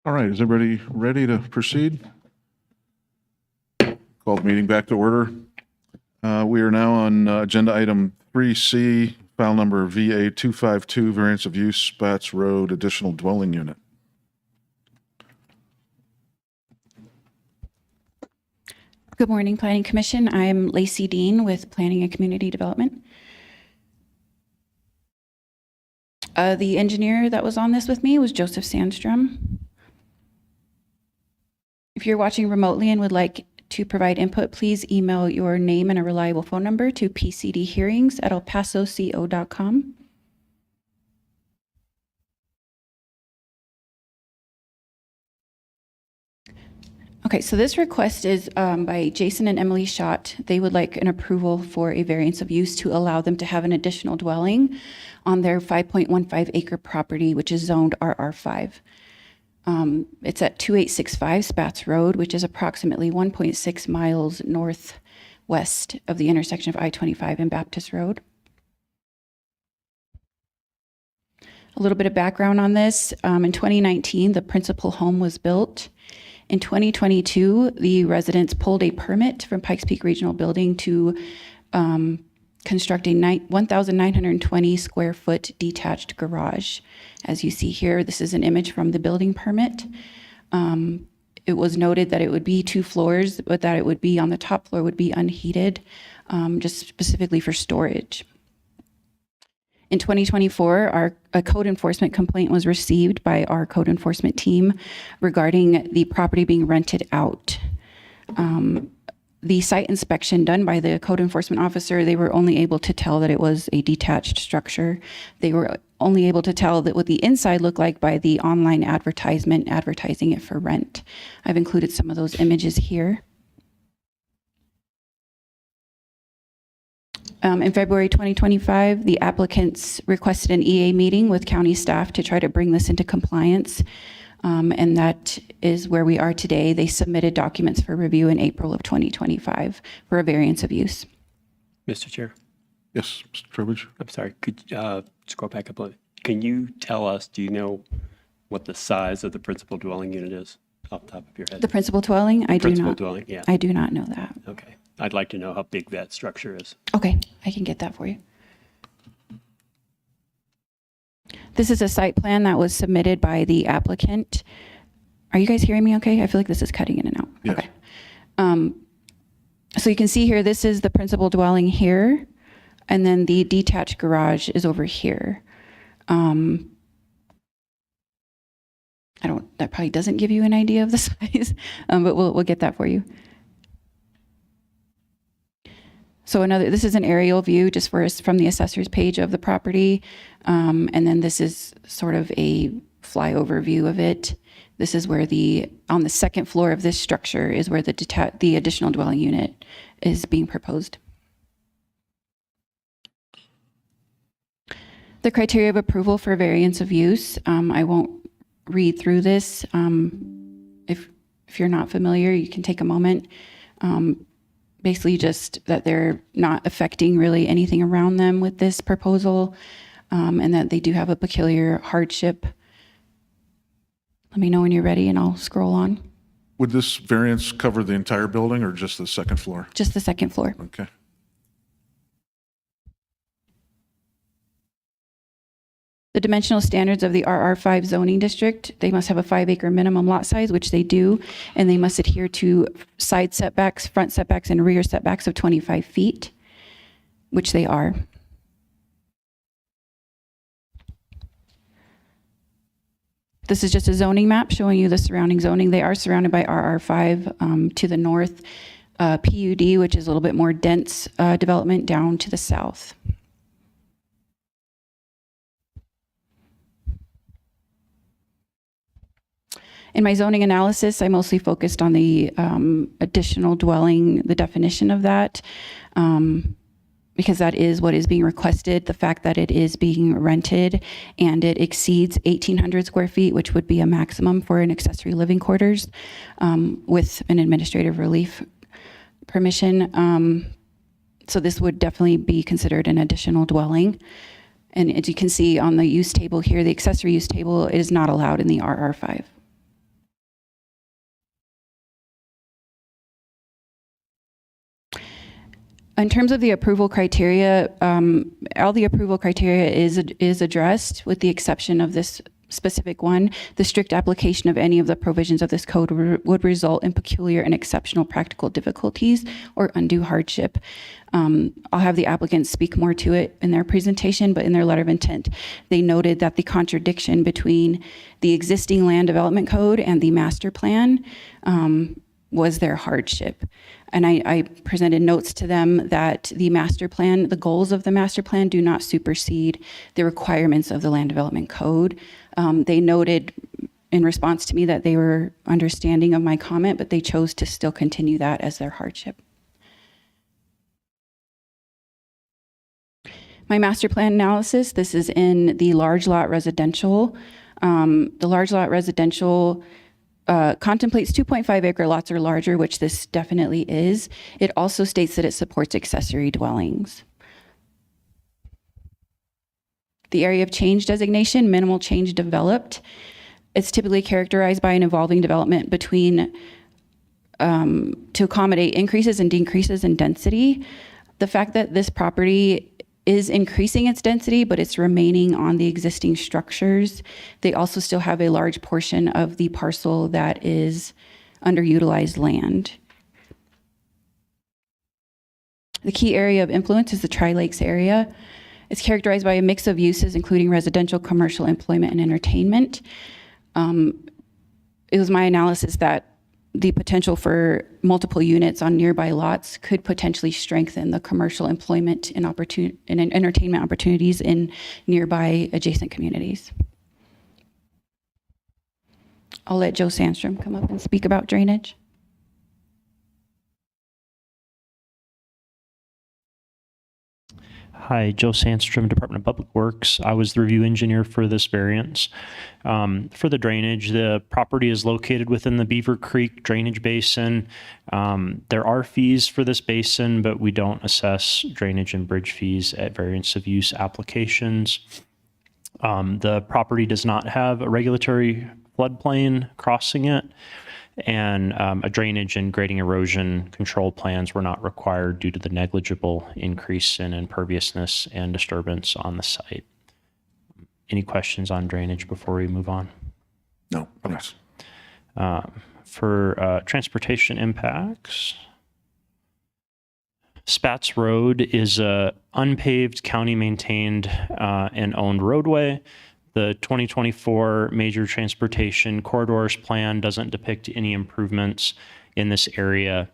All right, is everybody ready to proceed? Call the meeting back to order. We are now on agenda item 3C, file number VA 252, variance of use, Spats Road, additional dwelling unit. Good morning, Planning Commission. I'm Lacey Dean with Planning and Community Development. The engineer that was on this with me was Joseph Sandstrom. If you're watching remotely and would like to provide input, please email your name and a reliable phone number to pcdhearings@elpasoco.com. Okay, so this request is by Jason and Emily Schott. They would like an approval for a variance of use to allow them to have an additional dwelling on their 5.15 acre property, which is zoned RR5. It's at 2865 Spats Road, which is approximately 1.6 miles northwest of the intersection of I-25 and Baptist Road. A little bit of background on this. In 2019, the principal home was built. In 2022, the residents pulled a permit from Pikes Peak Regional Building to construct a 1,920 square foot detached garage. As you see here, this is an image from the building permit. It was noted that it would be 2 floors, but that it would be on the top floor would be unheated, just specifically for storage. In 2024, a code enforcement complaint was received by our code enforcement team regarding the property being rented out. The site inspection done by the code enforcement officer, they were only able to tell that it was a detached structure. They were only able to tell that what the inside looked like by the online advertisement advertising it for rent. I've included some of those images here. In February 2025, the applicants requested an EA meeting with county staff to try to bring this into compliance. And that is where we are today. They submitted documents for review in April of 2025 for a variance of use. Mr. Chair, Yes, Mr. Trowbridge? I'm sorry, could scroll back up a little. Can you tell us, do you know what the size of the principal dwelling unit is off the top of your head? The principal dwelling, I do Principal not. dwelling, yeah. I do not know that. Okay. I'd like to know how big that structure is. Okay, I can get that for you. This is a site plan that was submitted by the applicant. Are you guys hearing me okay? I feel like this is cutting in and out. Yes. Okay. So you can see here, this is the principal dwelling here, and then the detached garage is over here. That probably doesn't give you an idea of the size, but we'll get that for you. So this is an aerial view just for us from the assessor's page of the property. And then this is sort of a flyover view of it. This is where on the second floor of this structure is where the additional dwelling unit is being proposed. The criteria of approval for variance of use, I won't read through this. If you're not familiar, you can take a moment. Basically just that they're not affecting really anything around them with this proposal, and that they do have a peculiar hardship. Let me know when you're ready and I'll scroll on. Would this variance cover the entire building or just the second floor? Just the second floor. Okay. The dimensional standards of the RR5 zoning district, they must have a 5-acre minimum lot size, which they do, and they must adhere to side setbacks, front setbacks, and rear setbacks of 25 feet, which they are. This is just a zoning map showing you the surrounding zoning. They are surrounded by RR5 to the north, PUD, which is a little bit more dense development down to the south. In my zoning analysis, I mostly focused on the additional dwelling, the definition of that, because that is what is being requested, the fact that it is being rented and it exceeds 1,800 square feet, which would be a maximum for an accessory living quarters with an administrative relief permission. So this would definitely be considered an additional dwelling. And as you can see on the use table here, the accessory use table is not allowed in the RR5. In terms of the approval criteria, all the approval criteria is addressed with the exception of this specific one. The strict application of any of the provisions of this code would result in peculiar and exceptional practical difficulties or undue hardship. I'll have the applicants speak more to it in their presentation, but in their letter of intent, they noted that the contradiction between the existing land development code and the master plan was their hardship. And I presented notes to them that the master plan, the goals of the master plan do not supersede the requirements of the land development code. They noted in response to me that they were understanding of my comment, but they chose to still continue that as their hardship. My master plan analysis, this is in the large lot residential. The large lot residential contemplates 2.5 acre lots or larger, which this definitely is. It also states that it supports accessory dwellings. The area of change designation, minimal change developed. It's typically characterized by an evolving development between to accommodate increases and decreases in density. The fact that this property is increasing its density, but it's remaining on the existing structures. They also still have a large portion of the parcel that is underutilized land. The key area of influence is the Tri-Lakes area. It's characterized by a mix of uses, including residential, commercial, employment, and entertainment. It was my analysis that the potential for multiple units on nearby lots could potentially strengthen the commercial employment and entertainment opportunities in nearby adjacent communities. I'll let Joe Sandstrom come up and speak about drainage. Hi, Joe Sandstrom, Department of Public Works. I was the review engineer for this variance. For the drainage, the property is located within the Beaver Creek Drainage Basin. There are fees for this basin, but we don't assess drainage and bridge fees at variance of use applications. The property does not have a regulatory floodplain crossing it, and a drainage and grading erosion control plans were not required due to the negligible increase in imperviousness and disturbance on the site. Any questions on drainage before we move on? No, thanks. For transportation impacts, Spats Road is a unpaved, county-maintained and owned roadway. The 2024 Major Transportation Corridors Plan doesn't depict any improvements in this area.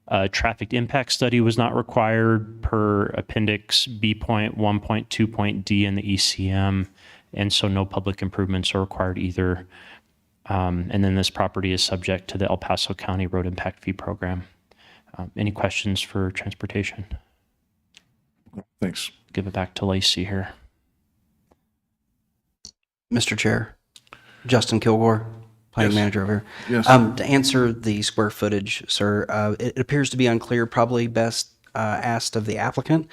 A traffic impact study was not required per Appendix B.1.2.D in the ECM, and so no public improvements are required either. And then this property is subject to the El Paso County Road Impact Fee Program. Any questions for transportation? Thanks. Give it back to Lacey here. Mr. Chair, Justin Kilgore, planning manager over here. Yes. To answer the square footage, sir, it appears to be unclear, probably best asked of the applicant.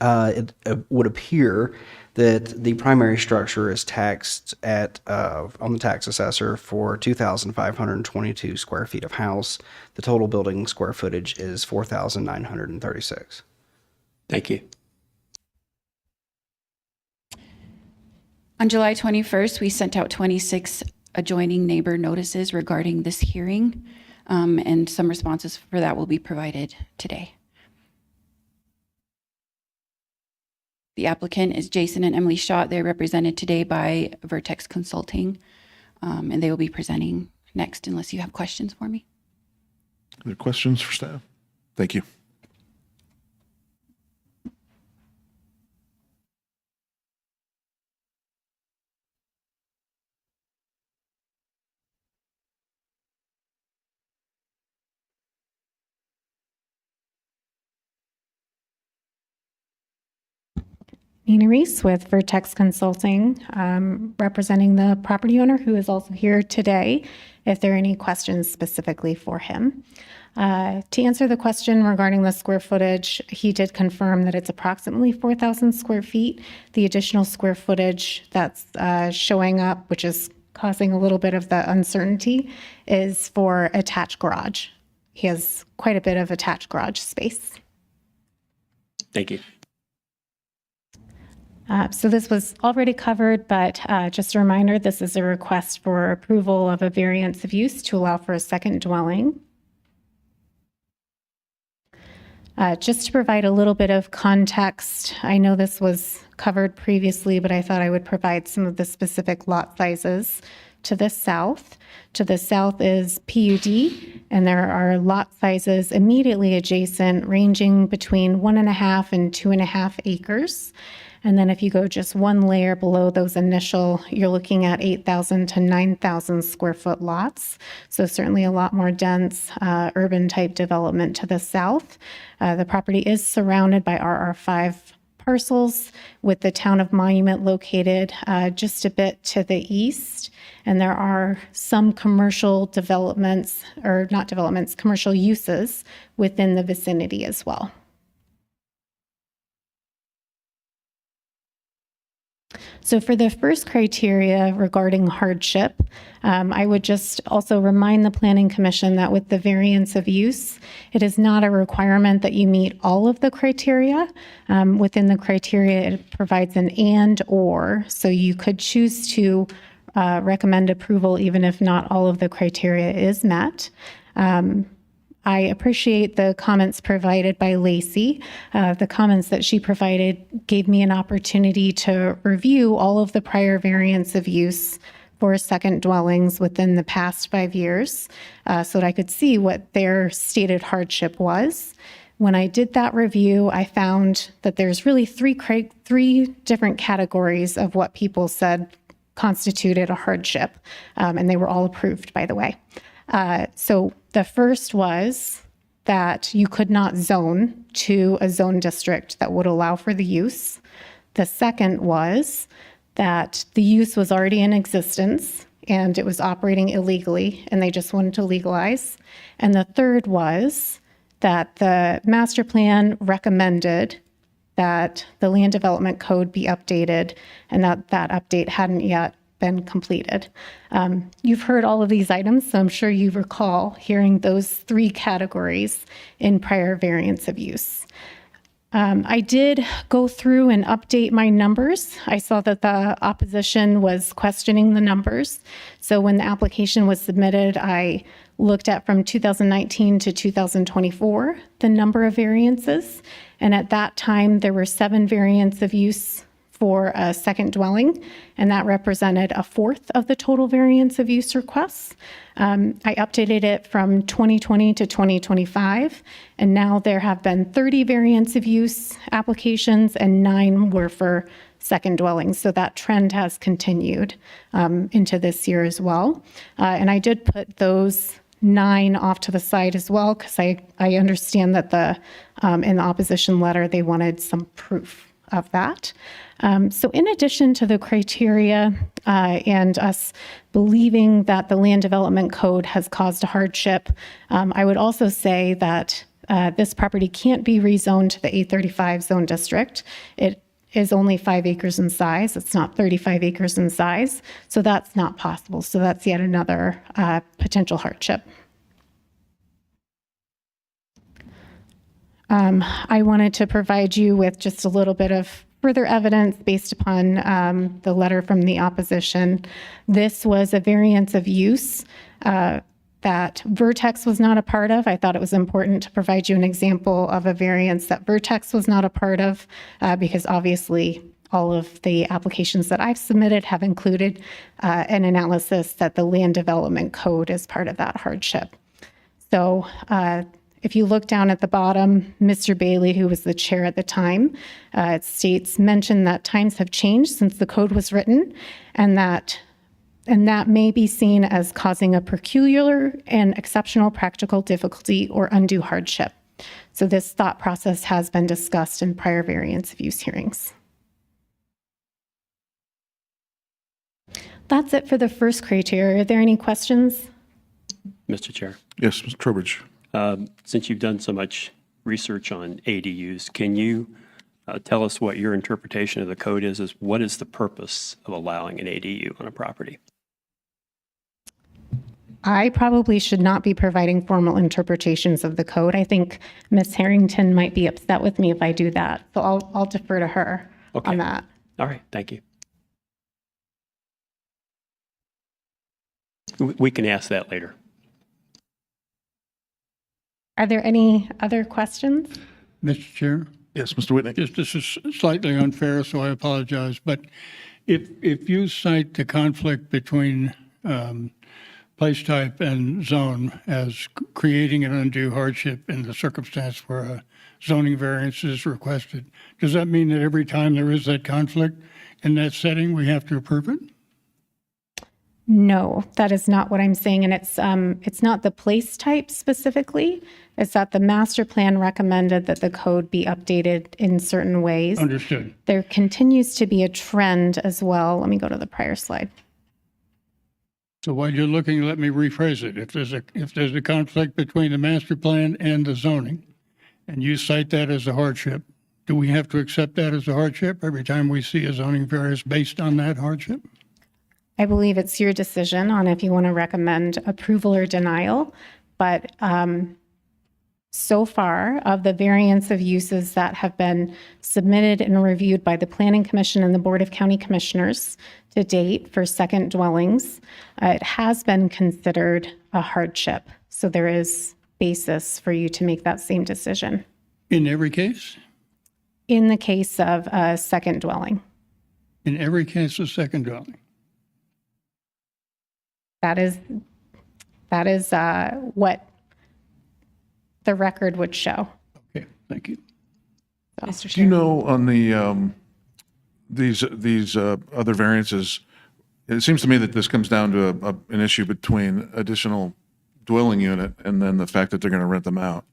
It would appear that the primary structure is taxed at on the tax assessor for 2,522 square feet of house. The total building square footage is 4,936. Thank you. On July 21st, we sent out 26 adjoining neighbor notices regarding this hearing, and some responses for that will be provided today. The applicant is Jason and Emily Schott. They're represented today by Vertex Consulting, and they will be presenting next unless you have questions for me. Other questions for staff? Thank you. Nina Reese with Vertex Consulting, representing the property owner who is also here today, if there are any questions specifically for him. To answer the question regarding the square footage, he did confirm that it's approximately 4,000 square feet. The additional square footage that's showing up, which is causing a little bit of the uncertainty, is for attached garage. He has quite a bit of attached garage space. Thank you. So this was already covered, but just a reminder, this is a request for approval of a variance of use to allow for a second dwelling. Just to provide a little bit of context, I know this was covered previously, but I thought I would provide some of the specific lot sizes to the south. To the south is PUD, and there are lot sizes immediately adjacent ranging between 1.5 and 2.5 acres. And then if you go just one layer below those initial, you're looking at 8,000 to 9,000 square foot lots. So certainly a lot more dense urban type development to the south. The property is surrounded by RR5 parcels with the town of Monument located just a bit to the east. And there are some commercial developments, or not developments, commercial uses within the vicinity as well. So for the first criteria regarding hardship, I would just also remind the Planning Commission that with the variance of use, it is not a requirement that you meet all of the criteria. Within the criteria, it provides an and or, so you could choose to recommend approval even if not all of the criteria is met. I appreciate the comments provided by Lacey. The comments that she provided gave me an opportunity to review all of the prior variants of use for second dwellings within the past 5 years so that I could see what their stated hardship was. When I did that review, I found that there's really three different categories of what people said constituted a hardship, and they were all approved, by the way. So the first was that you could not zone to a zone district that would allow for the use. The second was that the use was already in existence and it was operating illegally and they just wanted to legalize. And the third was that the master plan recommended that the land development code be updated and that that update hadn't yet been completed. You've heard all of these items, so I'm sure you recall hearing those three categories in prior variants of use. I did go through and update my numbers. I saw that the opposition was questioning the numbers. So when the application was submitted, I looked at from 2019 to 2024, the number of variances. And at that time, there were 7 variants of use for a second dwelling, and that represented a fourth of the total variance of use requests. I updated it from 2020 to 2025, and now there have been 30 variance of use applications and 9 were for second dwellings. So that trend has continued into this year as well. And I did put those 9 off to the side as well, because I understand that in the opposition letter, they wanted some proof of that. So in addition to the criteria and us believing that the land development code has caused a hardship, I would also say that this property can't be rezoned to the A35 zone district. It is only 5 acres in size. It's not 35 acres in size. So that's not possible. So that's yet another potential hardship. I wanted to provide you with just a little bit of further evidence based upon the letter from the opposition. This was a variance of use that Vertex was not a part of. I thought it was important to provide you an example of a variance that Vertex was not a part of because obviously all of the applications that I've submitted have included an analysis that the land development code is part of that hardship. So if you look down at the bottom, Mr. Bailey, who was the chair at the time, it states, mentioned that times have changed since the code was written, and that may be seen as causing a peculiar and exceptional practical difficulty or undue hardship. So this thought process has been discussed in prior variance of use hearings. That's it for the first criteria. Are there any questions? Mr. Chair. Yes, Mr. Trowbridge. Since you've done so much research on ADUs, can you tell us what your interpretation of the code is? What is the purpose of allowing an ADU on a property? I probably should not be providing formal interpretations of the code. I think Ms. Harrington might be upset with me if I do that. So I'll defer to her on that. All right, thank you. We can ask that later. Are there any other questions? Mr. Chair? Yes, Mr. Whitney. Just, this is slightly unfair, so I apologize, but if you cite the conflict between place type and zone as creating an undue hardship in the circumstance where a zoning variance is requested, does that mean that every time there is that conflict in that setting, we have to approve it? No, that is not what I'm saying. And it's not the place type specifically. It's that the master plan recommended that the code be updated in certain ways. Understood. There continues to be a trend as well. Let me go to the prior slide. So while you're looking, let me rephrase it. If there's a conflict between the master plan and the zoning, and you cite that as a hardship, do we have to accept that as a hardship every time we see a zoning variance based on that hardship? I believe it's your decision on if you want to recommend approval or denial, but so far of the variance of uses that have been submitted and reviewed by the Planning Commission and the Board of County Commissioners to date for second dwellings, it has been considered a hardship. So there is basis for you to make that same decision. In every case? In the case of a second dwelling. In every case of second dwelling? That is what the record would show. Okay, thank you. Mr. Do you Chair. know on the, these other variances, it seems to me that this comes down to an issue between additional dwelling unit and then the fact that they're going to rent them out.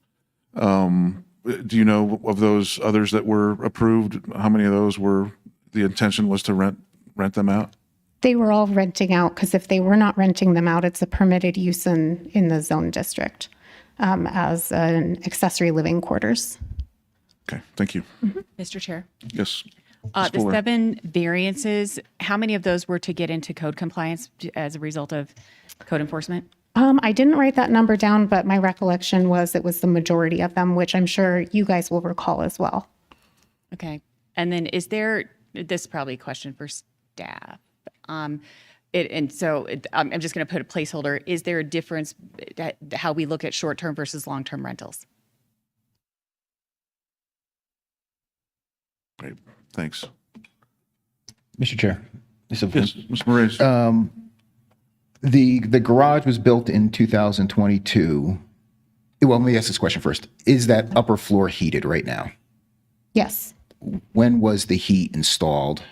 Do you know of those others that were approved? How many of those were, the intention was to rent them out? They were all renting out because if they were not renting them out, it's a permitted use in the zone district as an accessory living quarters. Okay, thank you. Mr. Chair. Yes. The Fuller. 7 variances, how many of those were to get into code compliance as a result of code enforcement? I didn't write that number down, but my recollection was it was the majority of them, which I'm sure you guys will recall as well. Okay. And then this is probably a question for staff. I'm just going to put a placeholder. Is there a difference how we look at short-term versus long-term rentals? Great, thanks. Mr. Chair. Yes, Ms. Moraes. The garage was built in 2022. Well, let me ask this question first. Is that upper floor heated right now? Yes. When was the heat installed?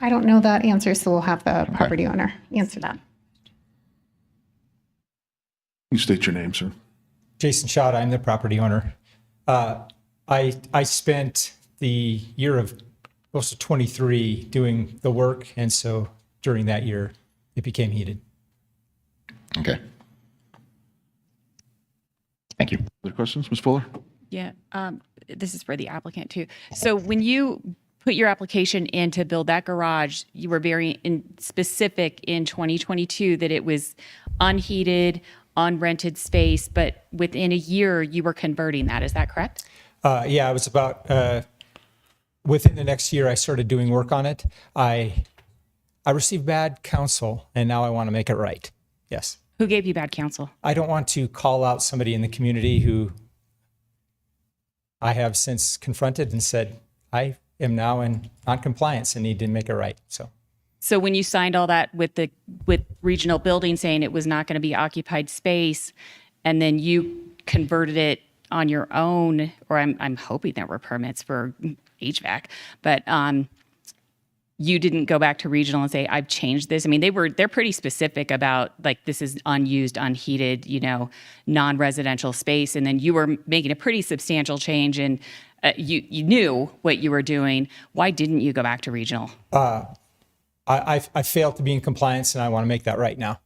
I don't know that answer, so we'll have the property owner answer that. You state your name, sir. Jason Schott, I'm the property owner. I spent the year of most of 23 doing the work, and so during that year, it became heated. Okay. Thank you. Other questions, Ms. Fuller? Yeah, this is for the applicant too. So when you put your application in to build that garage, you were very specific in 2022 that it was unheated, unrented space, but within a year you were converting that. Is that correct? Yeah, it was about within the next year I started doing work on it. I received bad counsel, and now I want to make it right. Yes. Who gave you bad counsel? I don't want to call out somebody in the community who I have since confronted and said, I am now in non-compliance and need to make it right. So when you signed all that with regional building saying it was not going to be occupied space, and then you converted it on your own, or I'm hoping there were permits for HVAC, but you didn't go back to regional and say, I've changed this. I mean, they're pretty specific about like, this is unused, unheated, non-residential space. And then you were making a pretty substantial change, and you knew what you were doing. Why didn't you go back to regional? I failed to be in compliance, and I want to make that right now.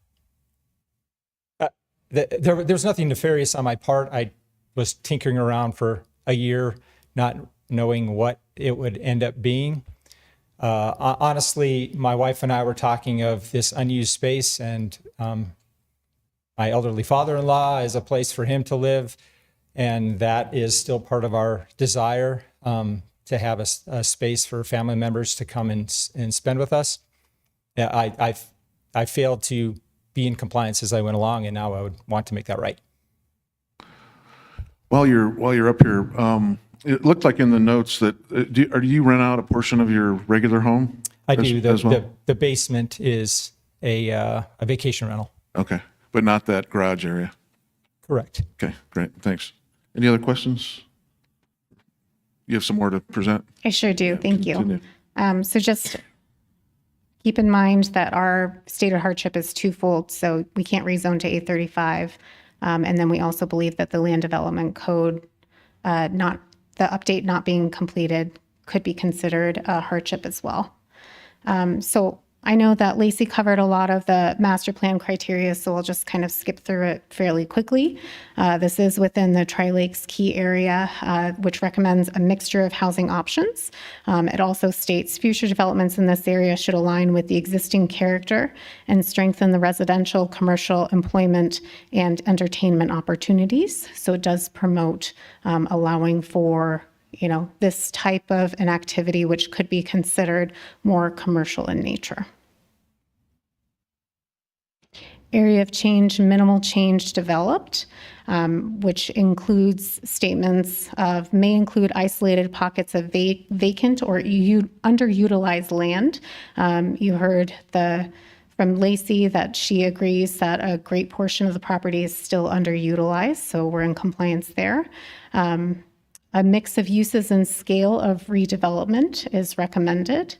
There's nothing nefarious on my part. I was tinkering around for a year, not knowing what it would end up being. Honestly, my wife and I were talking of this unused space, and my elderly father-in-law is a place for him to live, and that is still part of our desire, to have a space for family members to come and spend with us. Yeah, I failed to be in compliance as I went along, and now I would want to make that right. While you're up here, it looked like in the notes that, do you rent out a portion of your regular home? I do. as well? The basement is a vacation rental. Okay, but not that garage area? Correct. Okay, great, thanks. Any other questions? You have some more to present? I sure do. Thank Continue. you. So just keep in mind that our stated hardship is twofold, so we can't rezone to A35. And then we also believe that the land development code, the update not being completed, could be considered a hardship as well. So I know that Lacey covered a lot of the master plan criteria, so I'll just kind of skip through it fairly quickly. This is within the Tri-Lakes Key area, which recommends a mixture of housing options. It also states future developments in this area should align with the existing character and strengthen the residential, commercial, employment, and entertainment opportunities. So it does promote allowing for this type of an activity, which could be considered more commercial in nature. Area of change, minimal change developed, which includes statements of may include isolated pockets of vacant or underutilized land. You heard from Lacey that she agrees that a great portion of the property is still underutilized, so we're in compliance there. A mix of uses and scale of redevelopment is recommended.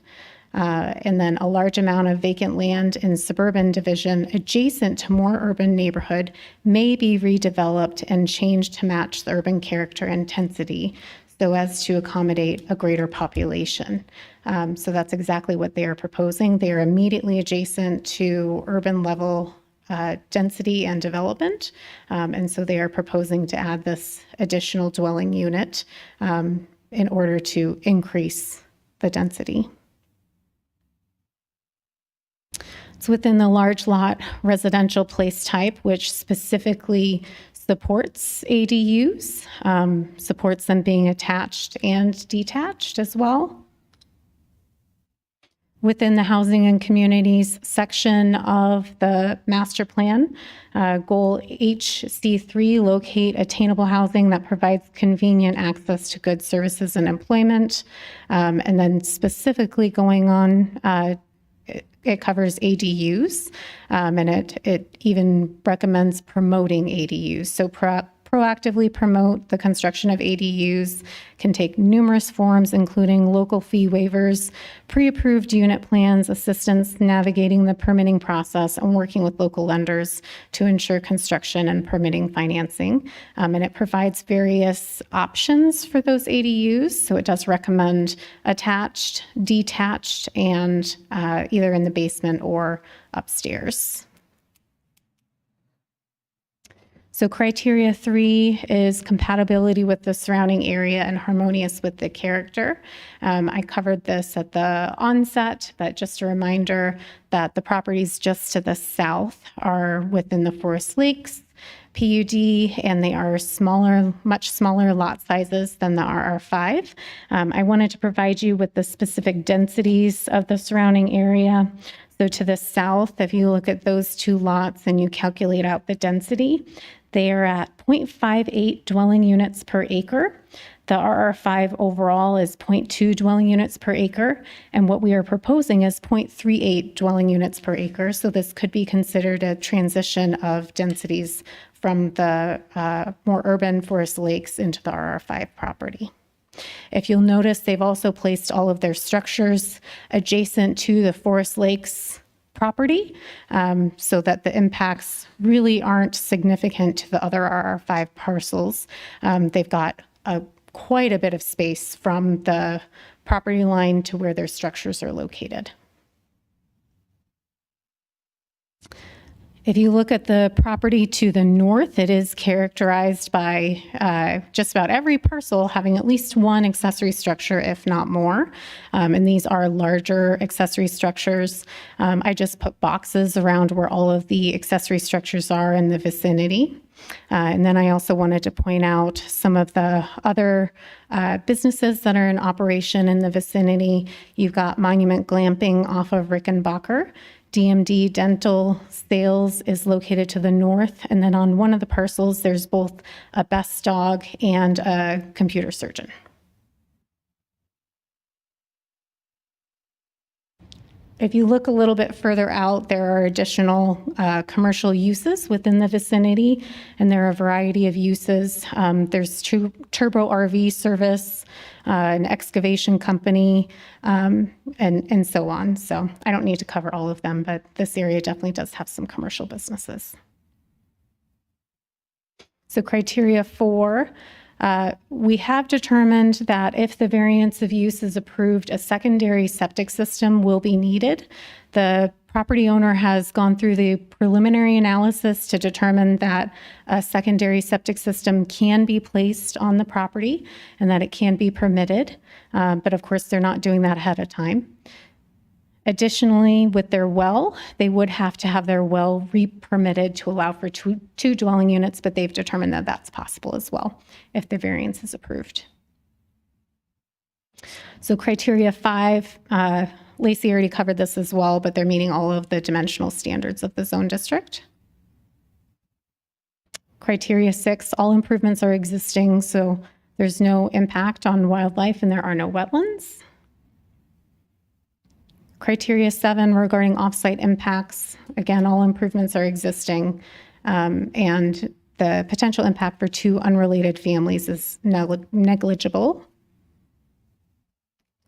And then a large amount of vacant land in suburban division adjacent to more urban neighborhood may be redeveloped and changed to match the urban character intensity so as to accommodate a greater population. So that's exactly what they are proposing. They are immediately adjacent to urban level density and development. And so they are proposing to add this additional dwelling unit in order to increase the density. It's within the large lot residential place type, which specifically supports ADUs, supports them being attached and detached as well. Within the housing and communities section of the master plan, goal HC3, locate attainable housing that provides convenient access to goods, services, and employment. And then specifically going on, it covers ADUs, and it even recommends promoting ADUs. So proactively promote the construction of ADUs can take numerous forms, including local fee waivers, pre-approved unit plans, assistance navigating the permitting process, and working with local lenders to ensure construction and permitting financing. And it provides various options for those ADUs. So it does recommend attached, detached, and either in the basement or upstairs. So criteria 3 is compatibility with the surrounding area and harmonious with the character. I covered this at the onset, but just a reminder that the properties just to the south are within the Forest Lakes PUD, and they are smaller, much smaller lot sizes than the RR5. I wanted to provide you with the specific densities of the surrounding area. So to the south, if you look at those two lots and you calculate out the density, they are at 0.58 dwelling units per acre. The RR5 overall is 0.2 dwelling units per acre, and what we are proposing is 0.38 dwelling units per acre. So this could be considered a transition of densities from the more urban Forest Lakes into the RR5 property. If you'll notice, they've also placed all of their structures adjacent to the Forest Lakes property, so that the impacts really aren't significant to the other RR5 parcels. They've got quite a bit of space from the property line to where their structures are located. If you look at the property to the north, it is characterized by just about every parcel having at least one accessory structure, if not more. And these are larger accessory structures. I just put boxes around where all of the accessory structures are in the vicinity. And then I also wanted to point out some of the other businesses that are in operation in the vicinity. You've got Monument Glamping off of Rickenbacker. DMD Dental Sales is located to the north. And then on one of the parcels, there's both a Best Dog and a computer surgeon. If you look a little bit further out, there are additional commercial uses within the vicinity, and there are a variety of uses. There's Turbo RV Service, an excavation company, and so on. So I don't need to cover all of them, but this area definitely does have some commercial businesses. So criteria 4. We have determined that if the variance of use is approved, a secondary septic system will be needed. The property owner has gone through the preliminary analysis to determine that a secondary septic system can be placed on the property and that it can be permitted. But of course, they're not doing that ahead of time. Additionally, with their well, they would have to have their well re-permitted to allow for two dwelling units, but they've determined that that's possible as well if the variance is approved. So criteria 5, Lacey already covered this as well, but they're meeting all of the dimensional standards of the zone district. Criteria 6, all improvements are existing, so there's no impact on wildlife and there are no wetlands. Criteria 7 regarding offsite impacts, again, all improvements are existing, and the potential impact for 2 unrelated families is negligible.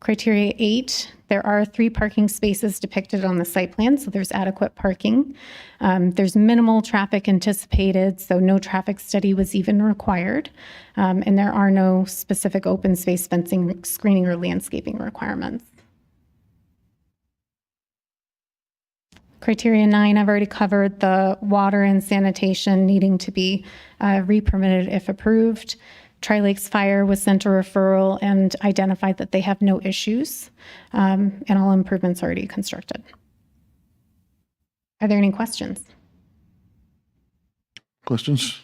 Criteria 8, there are 3 parking spaces depicted on the site plan, so there's adequate parking. There's minimal traffic anticipated, so no traffic study was even required, and there are no specific open space fencing, screening, or landscaping requirements. Criteria 9, I've already covered the water and sanitation needing to be re-permitted if approved. Tri-Lakes Fire was sent a referral and identified that they have no issues, and all improvements already constructed. Are there any questions? Questions?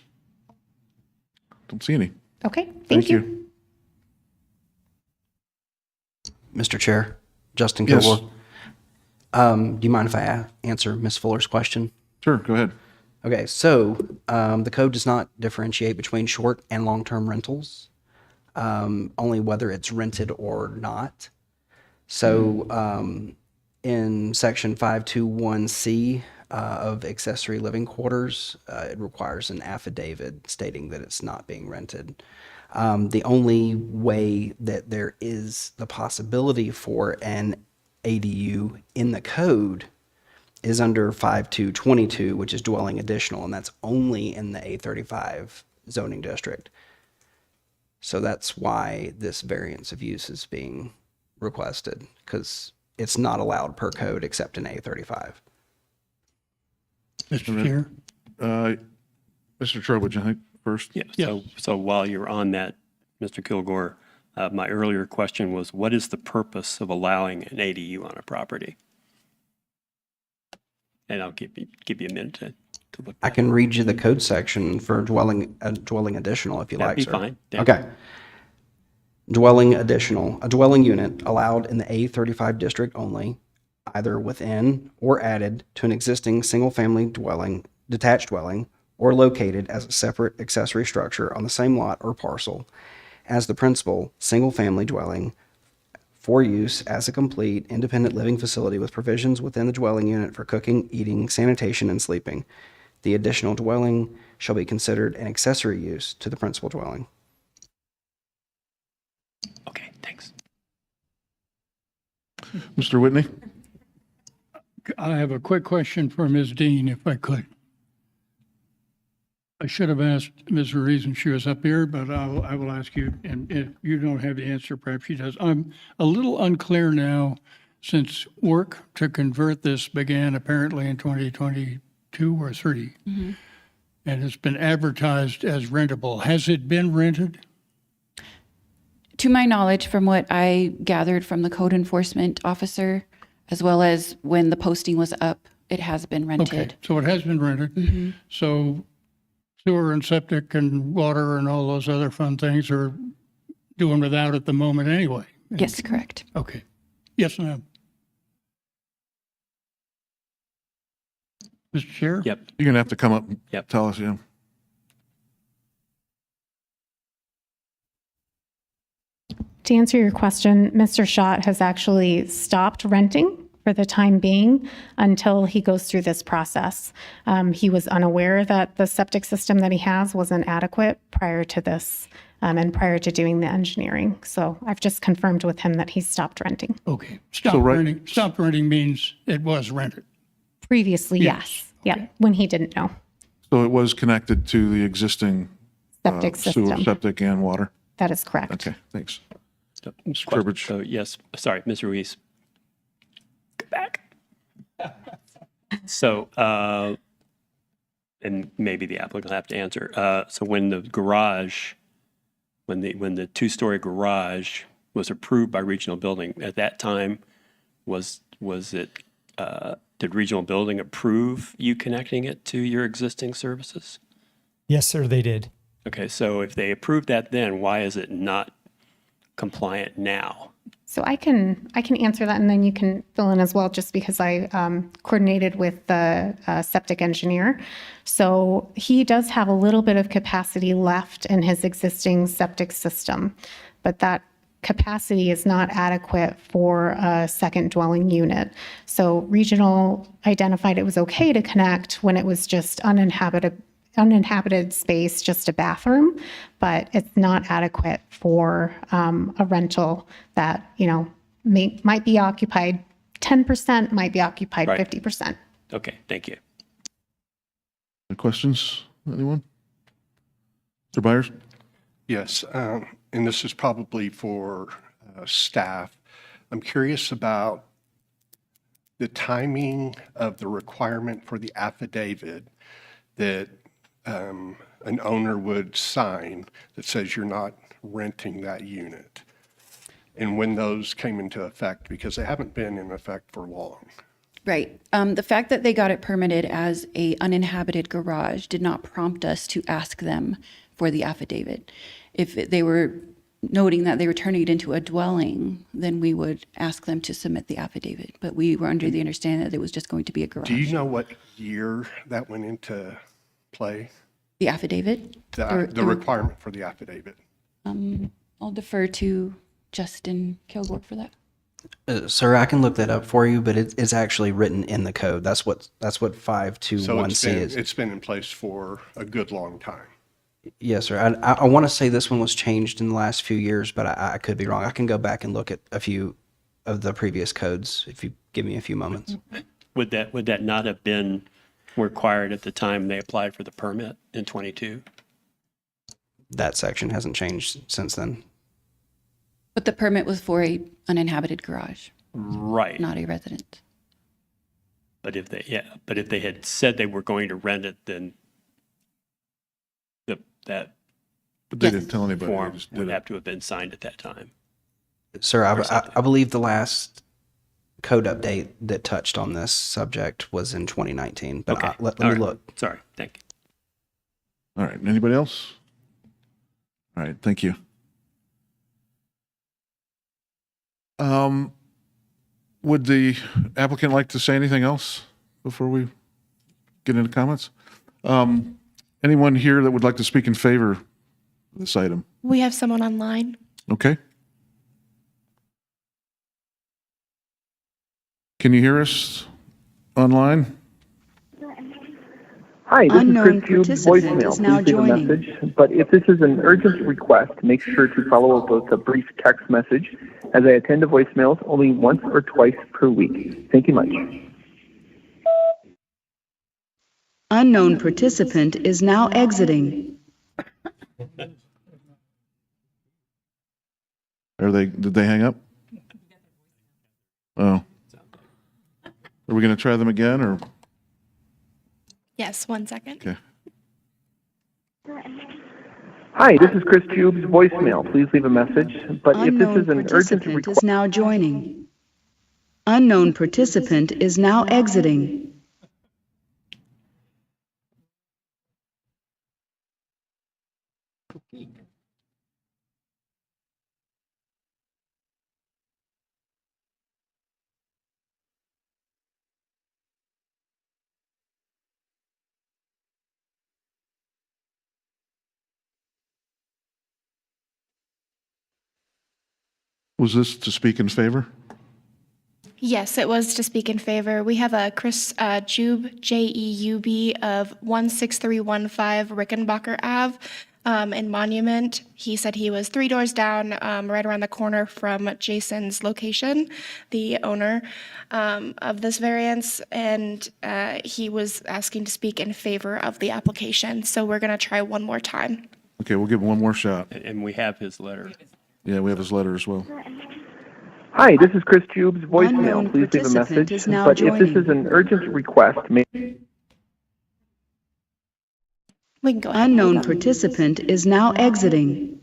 Don't see any. Okay, thank you. Mr. Chair, Justin Yes. Kilgore. Do you mind if I answer Ms. Fuller's question? Sure, go ahead. Okay, so the code does not differentiate between short and long-term rentals, only whether it's rented or not. So in section 521C of accessory living quarters, it requires an affidavit stating that it's not being rented. The only way that there is the possibility for an ADU in the code is under 5222, which is dwelling additional, and that's only in the A35 zoning district. So that's why this variance of use is being requested, because it's not allowed per code except in A35. Mr. Chair? Mr. Trowbridge, I think first. Yeah, so while you're on that, Mr. Kilgore, my earlier question was, what is the purpose of allowing an ADU on a property? And I'll give you a minute to look. I can read you the code section for dwelling additional if you like, That'd be sir. fine. Yeah. Okay. Dwelling additional, a dwelling unit allowed in the A35 district only, either within or added to an existing single-family dwelling, detached dwelling, or located as a separate accessory structure on the same lot or parcel as the principal single-family dwelling for use as a complete independent living facility with provisions within the dwelling unit for cooking, eating, sanitation, and sleeping. The additional dwelling shall be considered an accessory use to the principal dwelling. Okay, thanks. Mr. Whitney? I have a quick question for Ms. Dean, if I could. I should have asked Ms. Ruiz when she was up here, but I will ask you, and if you don't have the answer, perhaps she does. I'm a little unclear now, since work to convert this began apparently in 2022 2 or 3. And it's been advertised as rentable. Has it been rented? To my knowledge, from what I gathered from the code enforcement officer, as well as when the posting was up, it has been rented. Okay, so it has been rented. So sewer and septic and water and all those other fun things are doing without at the moment anyway. Yes, correct. Okay. Yes, ma'am. Mr. Chair? Yep. You're going to have to come up and Yep. tell us, yeah. To answer your question, Mr. Schott has actually stopped renting for the time being until he goes through this process. He was unaware that the septic system that he has wasn't adequate prior to this and prior to doing the engineering. So I've just confirmed with him that he's stopped renting. Okay. Stopped renting means it was rented. Previously, yes. Yeah, when he didn't know. So it was connected to the existing Septic sewer, system. septic, and water? That is correct. Okay, thanks. Mr. Burbidge. So yes, sorry, Ms. Ruiz. Go back. So, and maybe the applicant will have to answer. So when the garage, when the two-story garage was approved by Regional Building, at that time, was it, did Regional Building approve you connecting it to your existing services? Yes, sir, they did. Okay, so if they approved that then, why is it not compliant now? So I can answer that, and then you can fill in as well, just because I coordinated with the septic engineer. So he does have a little bit of capacity left in his existing septic system, but that capacity is not adequate for a second dwelling unit. So Regional identified it was okay to connect when it was just uninhabited space, just a bathroom, but it's not adequate for a rental that, might be occupied 10%, might be occupied Right. 50%. Okay, thank you. Any questions, anyone? Mr. Byers? Yes, and this is probably for staff. I'm curious about the timing of the requirement for the affidavit that an owner would sign that says you're not renting that unit, and when those came into effect, because they haven't been in effect for long. Right. The fact that they got it permitted as a uninhabited garage did not prompt us to ask them for the affidavit. If they were noting that they were turning it into a dwelling, then we would ask them to submit the affidavit. But we were under the understanding that it was just going to be a garage. Do you know what year that went into play? The affidavit? The requirement for the affidavit? I'll defer to Justin Kilgore for that. Sir, I can look that up for you, but it's actually written in the code. That's what So 521C is. it's been in place for a good long time. Yes, sir. I want to say this one was changed in the last few years, but I could be wrong. I can go back and look at a few of the previous codes if you give me a few moments. Would that not have been required at the time they applied for the permit in 22? That section hasn't changed since then. But the permit was for a uninhabited garage, Right. not a resident. But if they had said they were going to rent it, then that But they didn't tell anybody. They form just did would it. have to have been signed at that time. Sir, I believe the last code update that touched on this subject was in 2019, but Okay. let All me right. look. Sorry, thank you. All right, anybody else? All right, thank you. Would the applicant like to say anything else before we get into comments? Anyone here that would like to speak in favor of this item? We have someone online. Okay. Can you hear us online? Hi, this Unknown is Chris Hughes, participant voicemail. is now Please leave a joining. message. But if this is an urgent request, make sure to follow up with a brief text message, as I attend to voicemails only once or twice per week. Thank you much. Unknown participant is now exiting. Did they hang up? Oh. Are we going to try them again, or? Yes, 1 second. Okay. Hi, this is Chris Jube's voicemail. Please leave a message. But if this Unknown is an urgent participant request, is now joining. Unknown participant is now exiting. Was this to speak in favor? Yes, it was to speak in favor. We have a Chris Jube, Jeub, of 16315 Rickenbacker Ave in Monument. He said he was 3 doors down, right around the corner from Jason's location, the owner of this variance, and he was asking to speak in favor of the application. So we're going to try one more time. Okay, we'll give him one more shot. And we have his letter. Yeah, we have his letter as well. hi, this is Chris Jube's voicemail. Unknown Please leave a participant message. is now But if this joining. is an urgent request, We can go ahead. Unknown participant is now exiting.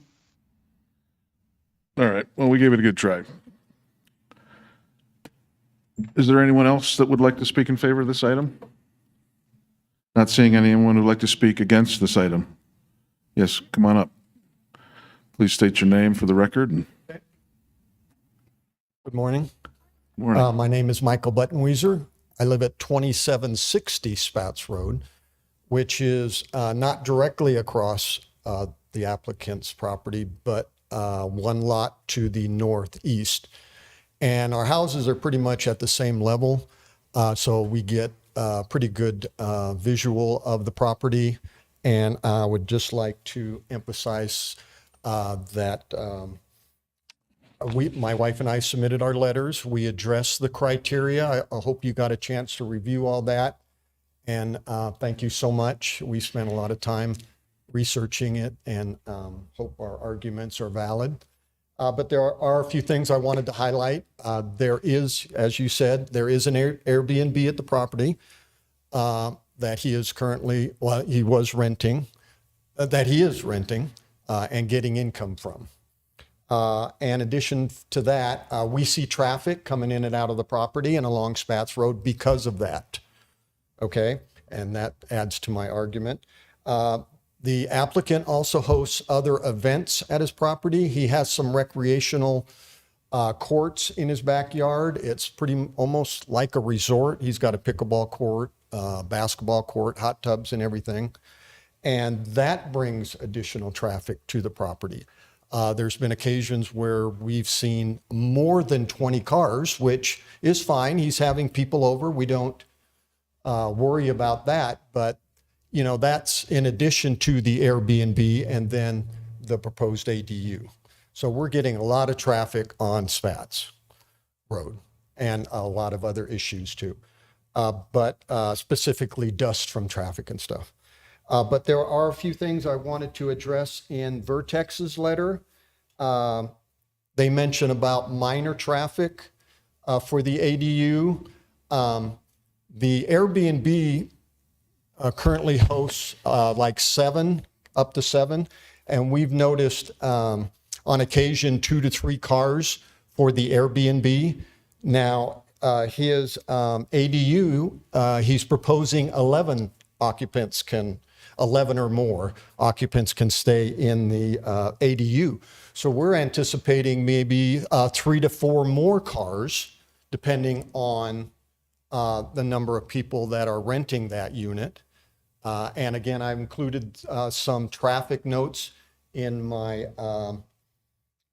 All right, well, we gave it a good try. Is there anyone else that would like to speak in favor of this item? Not seeing anyone who'd like to speak against this item. Yes, come on up. Please state your name for the record. And Good morning. morning. My name is Michael Buttenwieser. I live at 2760 Spats Road, which is not directly across the applicant's property, but one lot to the northeast. And our houses are pretty much at the same level, so we get a pretty good visual of the property. And I would just like to emphasize that my wife and I submitted our letters. We addressed the criteria. I hope you got a chance to review all that. And thank you so much. We spent a lot of time researching it and hope our arguments are valid. But there are a few things I wanted to highlight. There is, as you said, there is an Airbnb at the property that he is currently, well, he was renting, that he is renting and getting income from. In addition to that, we see traffic coming in and out of the property and along Spats Road because of that. Okay, and that adds to my argument. The applicant also hosts other events at his property. He has some recreational courts in his backyard. It's pretty almost like a resort. He's got a pickleball court, basketball court, hot tubs and everything. And that brings additional traffic to the property. There's been occasions where we've seen more than 20 cars, which is fine. He's having people over. We don't worry about that. But, you know, that's in addition to the Airbnb and then the proposed ADU. So we're getting a lot of traffic on Spats Road and a lot of other issues too. But specifically dust from traffic and stuff. But there are a few things I wanted to address in Vertex's letter. They mention about minor traffic for the ADU. The Airbnb currently hosts like up to seven, and we've noticed on occasion 2 to 3 cars for the Airbnb. Now, his ADU, he's proposing 11 or more occupants can stay in the ADU. So we're anticipating maybe 3 to 4 more cars, depending on the number of people that are renting that unit. And again, I've included some traffic notes in my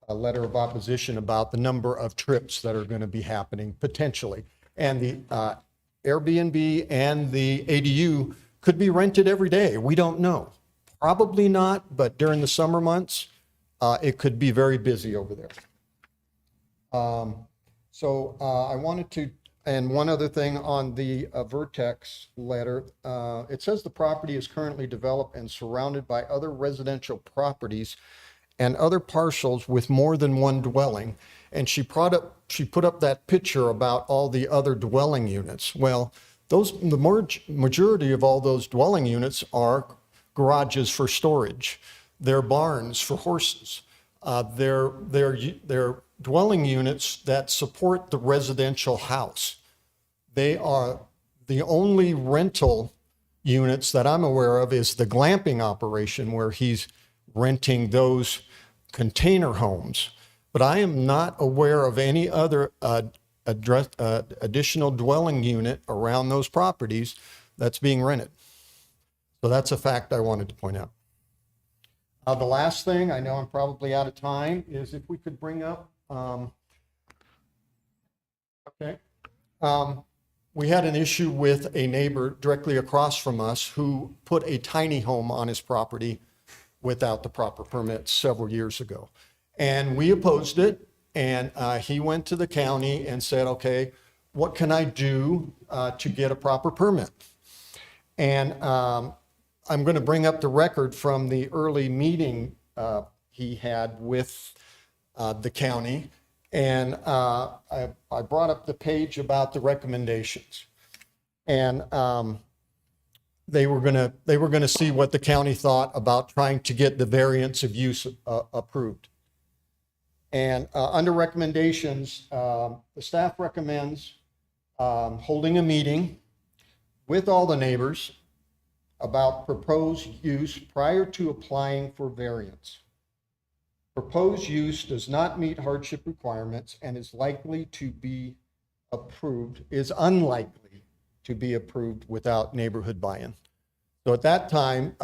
letter of opposition about the number of trips that are going to be happening potentially. And the Airbnb and the ADU could be rented every day. We don't know. Probably not, but during the summer months, it could be very busy over there. So I wanted to, and one other thing on the Vertex letter, it says the property is currently developed and surrounded by other residential properties and other parcels with more than one dwelling. And she put up that picture about all the other dwelling units. Well, majority of all those dwelling units are garages for storage. They're barns for horses. They're dwelling units that support the residential house. They are the only rental units that I'm aware of is the glamping operation where he's renting those container homes. But I am not aware of any other additional dwelling unit around those properties that's being rented. So that's a fact I wanted to point out. The last thing, I know I'm probably out of time, is if we could bring up, we had an issue with a neighbor directly across from us who put a tiny home on his property without the proper permits several years ago. And we opposed it, and he went to the county and said, okay, what can I do to get a proper permit? And I'm going to bring up the record from the early meeting he had with the county. And I brought up the page about the recommendations. And they were going to see what the county thought about trying to get the variance of use approved. And under recommendations, the staff recommends holding a meeting with all the neighbors about proposed use prior to applying for variance. Proposed use does not meet hardship requirements and is unlikely to be approved without neighborhood buy-in. So at that time,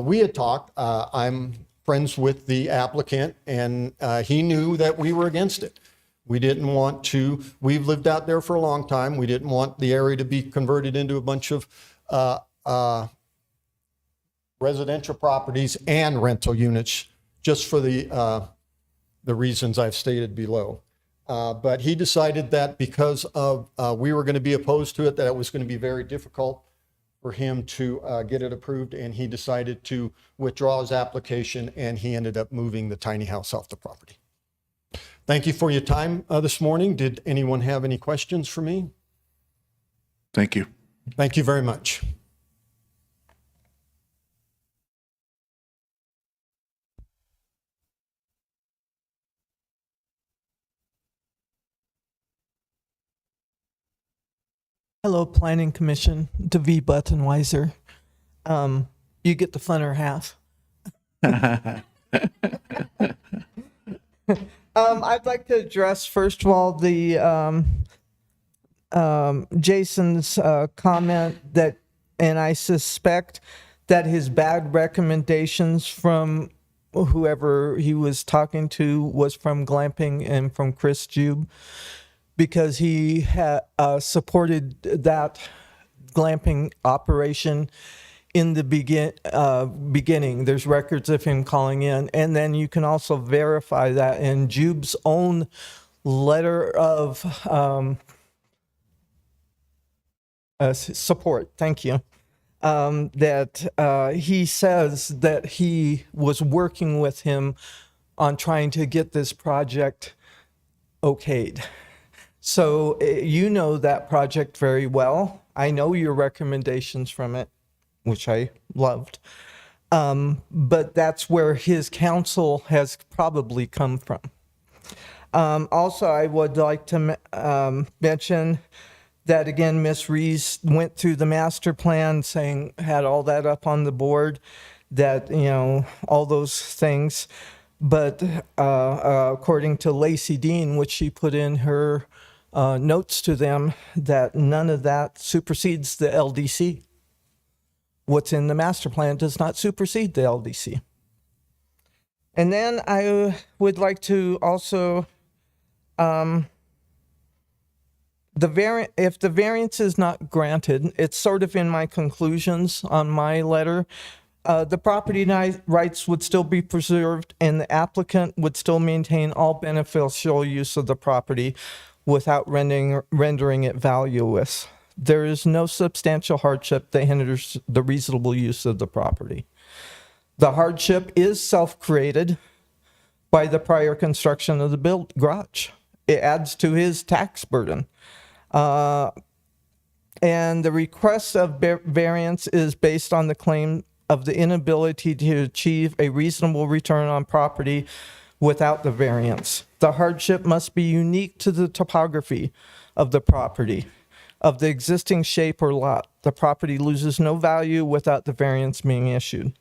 we had talked. I'm friends with the applicant, and he knew that we were against it. We didn't want to, we've lived out there for a long time. We didn't want the area to be converted into a bunch of residential properties and rental units, just for the reasons I've stated below. But he decided that because of we were going to be opposed to it, that it was going to be very difficult for him to get it approved, and he decided to withdraw his application, and he ended up moving the tiny house off the property. Thank you for your time this morning. Did anyone have any questions for me? Thank you. Thank you very much. Hello, Planning Commission, Davi Buttenweiser. You get the funner half. I'd like to address, first of all, the Jason's comment that, and I suspect that his bad recommendations from whoever he was talking to was from glamping and from Chris Jube, because he had supported that glamping operation in the beginning. There's records of him calling in. And then you can also verify that in Jube's own letter of support, thank you, that he says that he was working with him on trying to get this project okayed. So you know that project very well. I know your recommendations from it, which I loved. But that's where his counsel has probably come from. Also, I would like to mention that, again, Ms. Rees went through the master plan, saying, had all that up on the board, that, all those things. But according to Lacey Dean, which she put in her notes to them, that none of that supersedes the LDC. What's in the master plan does not supersede the LDC. And then I would like to also, if the variance is not granted, it's sort of in my conclusions on my letter, the property rights would still be preserved and the applicant would still maintain all beneficial use of the property without rendering it valueless. There is no substantial hardship that hinders the reasonable use of the property. The hardship is self-created by the prior construction of the built garage. It adds to his tax burden. And the request of variance is based on the claim of the inability to achieve a reasonable return on property without the variance. The hardship must be unique to the topography of the property, of the existing shape or lot. The property loses no value without the variance being issued.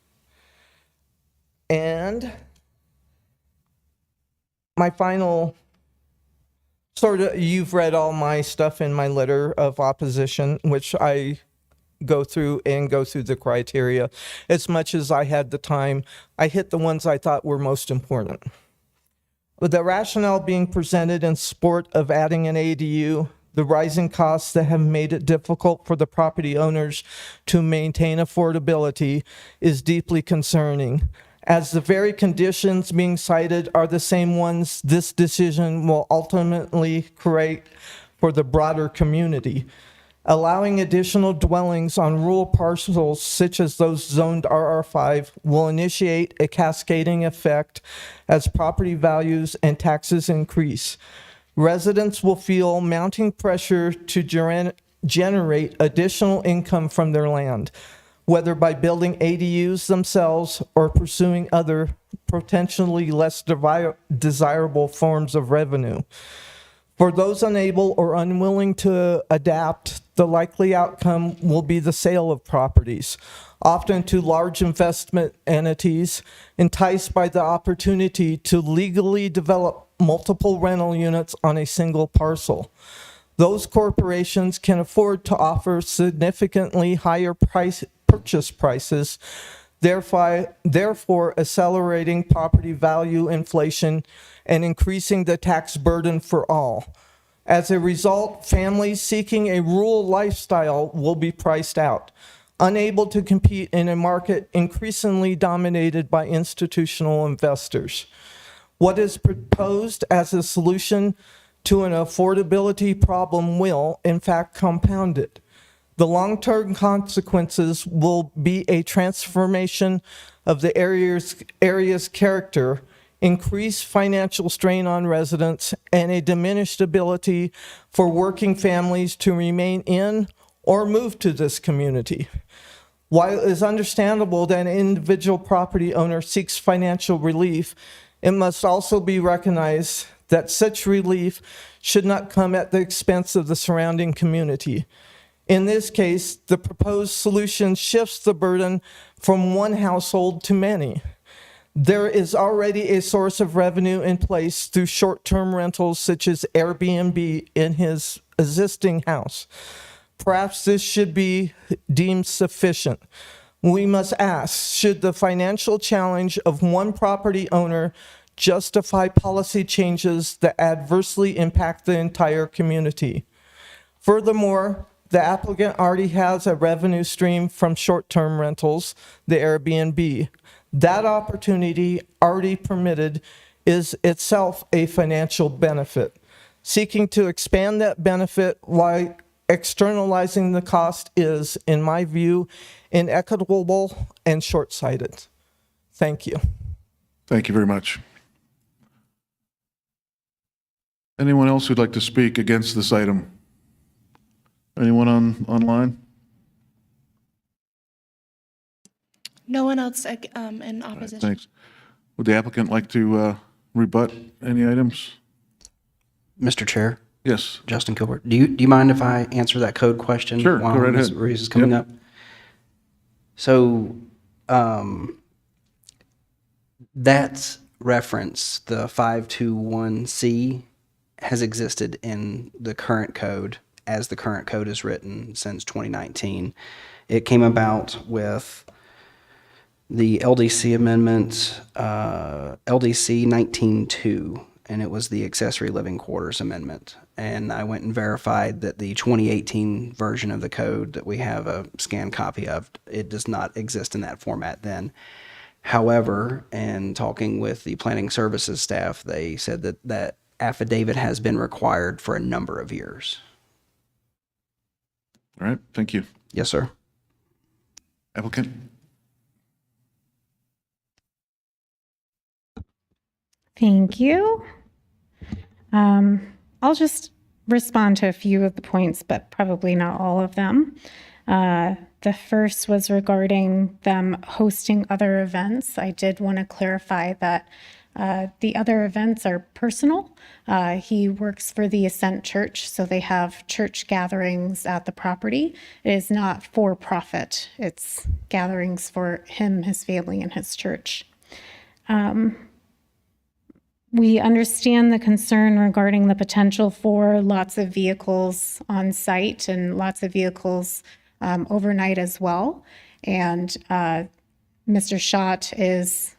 And my final you've read all my stuff in my letter of opposition, which I go through the criteria. As much as I had the time, I hit the ones I thought were most important. With the rationale being presented in support of adding an ADU, the rising costs that have made it difficult for the property owners to maintain affordability is deeply concerning, as the very conditions being cited are the same ones this decision will ultimately create for the broader community. Allowing additional dwellings on rural parcels such as those zoned RR5 will initiate a cascading effect as property values and taxes increase. Residents will feel mounting pressure to generate additional income from their land, whether by building ADUs themselves or pursuing other potentially less desirable forms of revenue. For those unable or unwilling to adapt, the likely outcome will be the sale of properties, often to large investment entities enticed by the opportunity to legally develop multiple rental units on a single parcel. Those corporations can afford to offer significantly higher purchase prices, therefore accelerating property value inflation and increasing the tax burden for all. As a result, families seeking a rural lifestyle will be priced out, unable to compete in a market increasingly dominated by institutional investors. What is proposed as a solution to an affordability problem will, in fact, compound it. The long-term consequences will be a transformation of the area's character, increased financial strain on residents, and a diminished ability for working families to remain in or move to this community. While it is understandable that an individual property owner seeks financial relief, it must also be recognized that such relief should not come at the expense of the surrounding community. In this case, the proposed solution shifts the burden from one household to many. There is already a source of revenue in place through short-term rentals such as Airbnb in his existing house. Perhaps this should be deemed sufficient. We must ask, should the financial challenge of one property owner justify policy changes that adversely impact the entire community? Furthermore, the applicant already has a revenue stream from short-term rentals, the Airbnb. That opportunity, already permitted, is itself a financial benefit. Seeking to expand that benefit while externalizing the cost is, in my view, inequitable and short-sighted. Thank you. Thank you very much. Anyone else who'd like to speak against this item? Anyone online? No one else in opposition. Thanks. Would the applicant like to rebut any items? Mr. Chair, Yes. Justin Kilbert, do you mind if I answer that code question? Sure, while go right Ms. ahead. Reese is coming Yep. up? So, that reference, the 521C, has existed in the current code as the current code is written since 2019. It came about with the LDC amendment, LDC 19.2, and it was the accessory living quarters amendment. And I went and verified that the 2018 version of the code that we have a scanned copy of, it does not exist in that format then. However, in talking with the planning services staff, they said that that affidavit has been required for a number of years. All right, thank you. Yes, sir. Applicant? Thank you. I'll just respond to a few of the points, but probably not all of them. The first was regarding them hosting other events. I did want to clarify that the other events are personal. He works for the Ascent Church, so they have church gatherings at the property. It is not for profit. It's gatherings for him, his family, and his church. We understand the concern regarding the potential for lots of vehicles on site and lots of vehicles overnight as well. And Mr. Schott is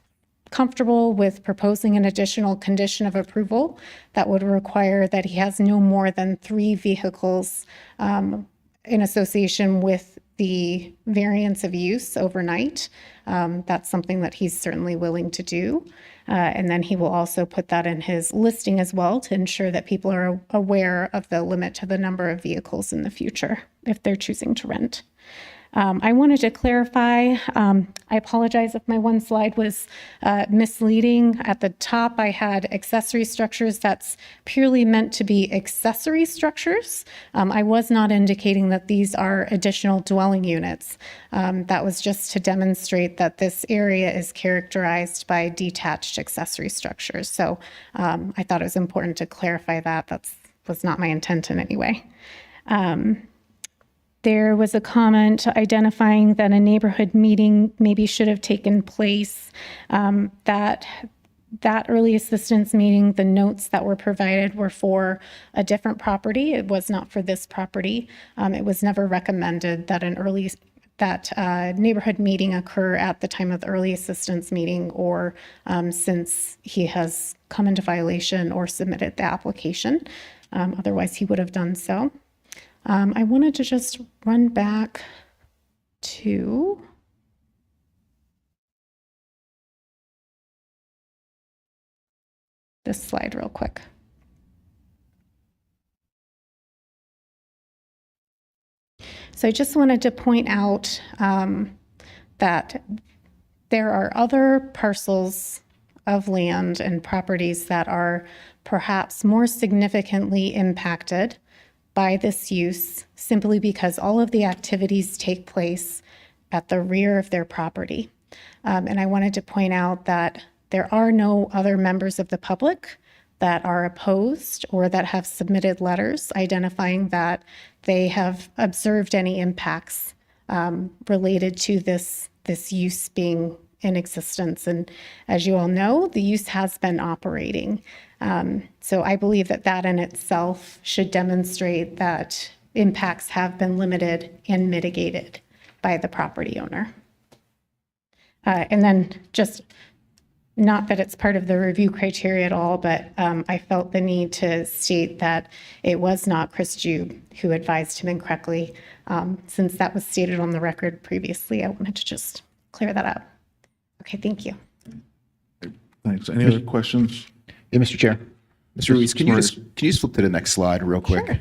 comfortable with proposing an additional condition of approval that would require that he has no more than 3 vehicles in association with the variance of use overnight. That's something that he's certainly willing to do. And then he will also put that in his listing as well to ensure that people are aware of the limit to the number of vehicles in the future if they're choosing to rent. I wanted to clarify, I apologize if my one slide was misleading. At the top, I had accessory structures. That's purely meant to be accessory structures. I was not indicating that these are additional dwelling units. That was just to demonstrate that this area is characterized by detached accessory structures. So I thought it was important to clarify that. That was not my intent in any way. There was a comment identifying that a neighborhood meeting maybe should have taken place. That early assistance meeting, the notes that were provided were for a different property. It was not for this property. It was never recommended that neighborhood meeting occur at the time of the early assistance meeting or since he has come into violation or submitted the application. Otherwise, he would have done so. I wanted to just run back to this slide real quick. So I just wanted to point out that there are other parcels of land and properties that are perhaps more significantly impacted by this use simply because all of the activities take place at the rear of their property. And I wanted to point out that there are no other members of the public that are opposed or that have submitted letters identifying that they have observed any impacts related to this use being in existence. And as you all know, the use has been operating. So I believe that in itself should demonstrate that impacts have been limited and mitigated by the property owner. And then just, not that it's part of the review criteria at all, but I felt the need to state that it was not Chris Jube who advised him incorrectly. Since that was stated on the record previously, I wanted to just clear that up. Okay, thank you. Thanks. Any other questions? Yeah, Mr. Chair. Mr. Ruiz, can you just flip to the next slide real quick? Sure.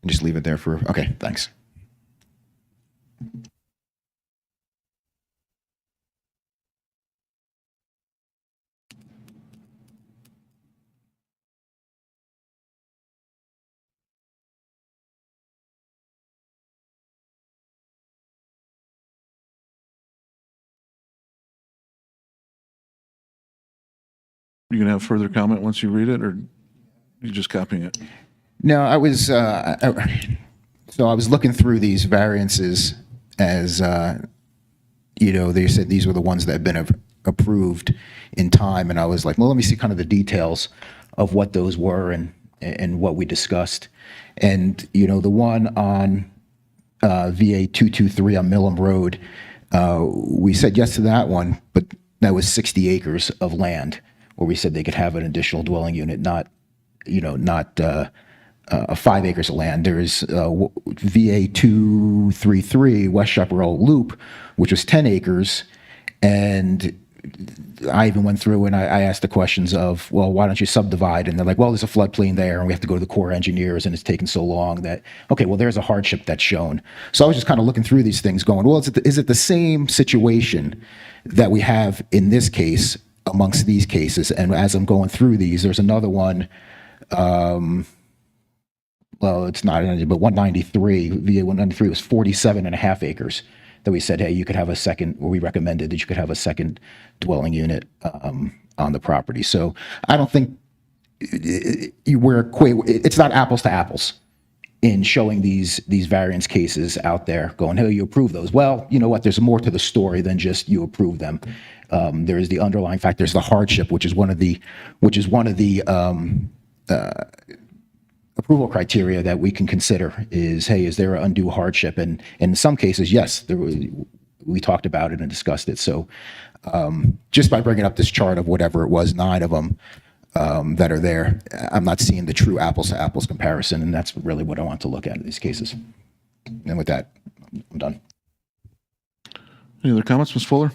And just leave it there for, okay, thanks. You going to have further comment once you read it, or you just copying it? No, I was, so I was looking through these variances as, they said these were the ones that have been approved in time. And I was like, well, let me see kind of the details of what those were and what we discussed. And, the one on VA 223 on Millam Road, we said yes to that one, but that was 60 acres of land where we said they could have an additional dwelling unit, not 5 acres of land. There's VA 233 West Chaparral Loop, which was 10 acres. And I even went through and I asked the questions of, well, why don't you subdivide? And they're like, well, there's a floodplain there and we have to go to the Corps of Engineers and it's taken so long that, okay, well, there's a hardship that's shown. So I was just kind of looking through these things going, well, is it the same situation that we have in this case amongst these cases? And as I'm going through these, there's another one, well, it's not, but 193, VA 193 was 47 and a half acres that we said, hey, you could have a second, or we recommended that you could have a second dwelling unit on the property. So I don't think it's not apples to apples in showing these variance cases out there going, hey, you approve those. Well, you know what? There's more to the story than just you approve them. There is the underlying fact. There's the hardship, which is one of the approval criteria that we can consider is, hey, is there an undue hardship? And in some cases, yes, we talked about it and discussed it. So just by bringing up this chart of whatever it was, 9 of them that are there, I'm not seeing the true apples to apples comparison. And that's really what I want to look at in these cases. And with that, I'm done. Any other comments, Ms. Fuller?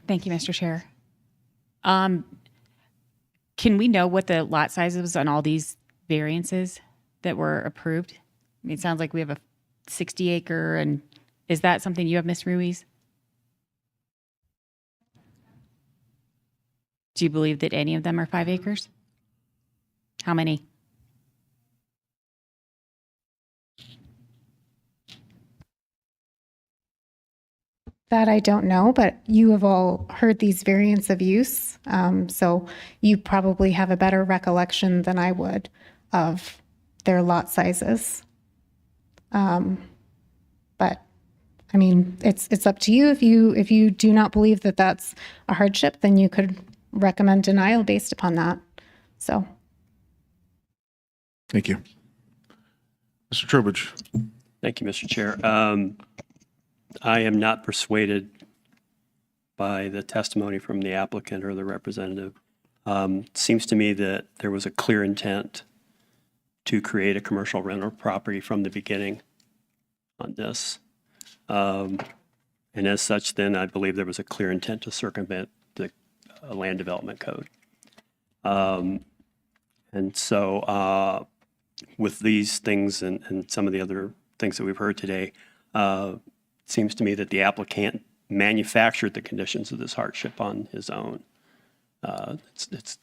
Thank you, Mr. Chair. Can we know what the lot size was on all these variances that were approved? I mean, it sounds like we have a 60 acre, and is that something you have, Ms. Ruiz? Do you believe that any of them are 5 acres? How many? That I don't know, but you have all heard these variants of use. So you probably have a better recollection than I would of their lot sizes. But I mean, it's up to you. If you do not believe that that's a hardship, then you could recommend denial based upon that. So. Thank you. Mr. Trowbridge. Thank you, Mr. Chair. I am not persuaded by the testimony from the applicant or the representative. Seems to me that there was a clear intent to create a commercial rental property from the beginning on this. And as such, then I believe there was a clear intent to circumvent the land development code. And so with these things and some of the other things that we've heard today, seems to me that the applicant manufactured the conditions of this hardship on his own. It's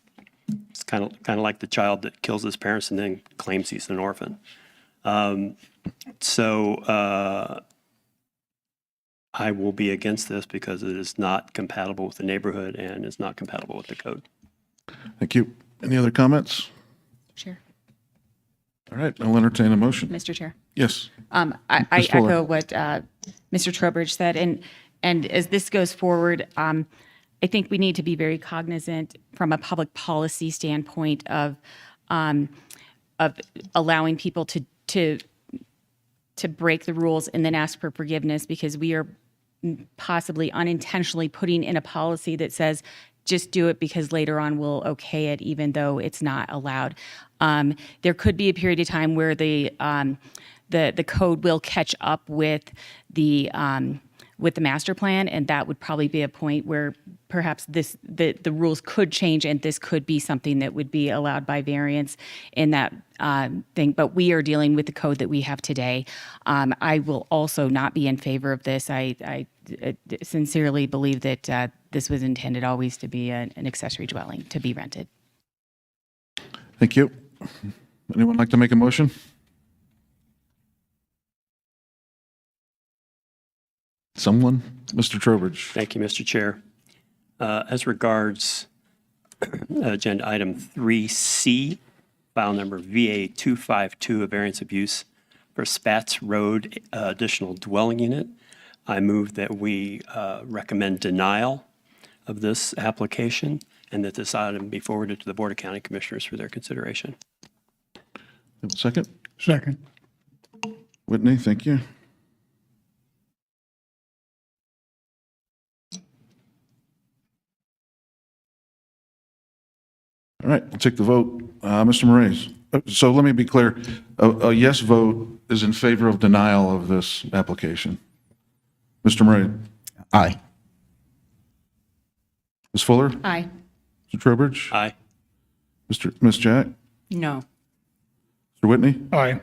kind of like the child that kills his parents and then claims he's an orphan. So I will be against this because it is not compatible with the neighborhood and is not compatible with the code. Thank you. Any other comments? Sure. All right, I'll entertain a motion. Mr. Chair. Yes. I Ms. Fuller. echo what Mr. Trowbridge said, and as this goes forward, I think we need to be very cognizant from a public policy standpoint of allowing people to break the rules and then ask for forgiveness, because we are possibly unintentionally putting in a policy that says just do it because later on we'll okay it, even though it's not allowed. There could be a period of time where the code will catch up with the master plan, and that would probably be a point where perhaps the rules could change, and this could be something that would be allowed by variance in that thing. But we are dealing with the code that we have today. I will also not be in favor of this. I sincerely believe that this was intended always to be an accessory dwelling to be rented. Thank you. Anyone like to make a motion? Someone? Mr. Trowbridge. Thank you, Mr. Chair. As regards agenda item 3C, file number VA252, a variance of use for Spats Road additional dwelling unit, I move that we recommend denial of this application and that this item be forwarded to the Board of County Commissioners for their consideration. Second? Second. Whitney, thank you. All right, we'll take the vote. Mr. Moraes. So let me be clear. A yes vote is in favor of denial of this application. Mr. Moraes. Aye. Ms. Fuller? Aye. Mr. Trowbridge? Aye. Ms. Jack? No. Mr. Whitney? Aye.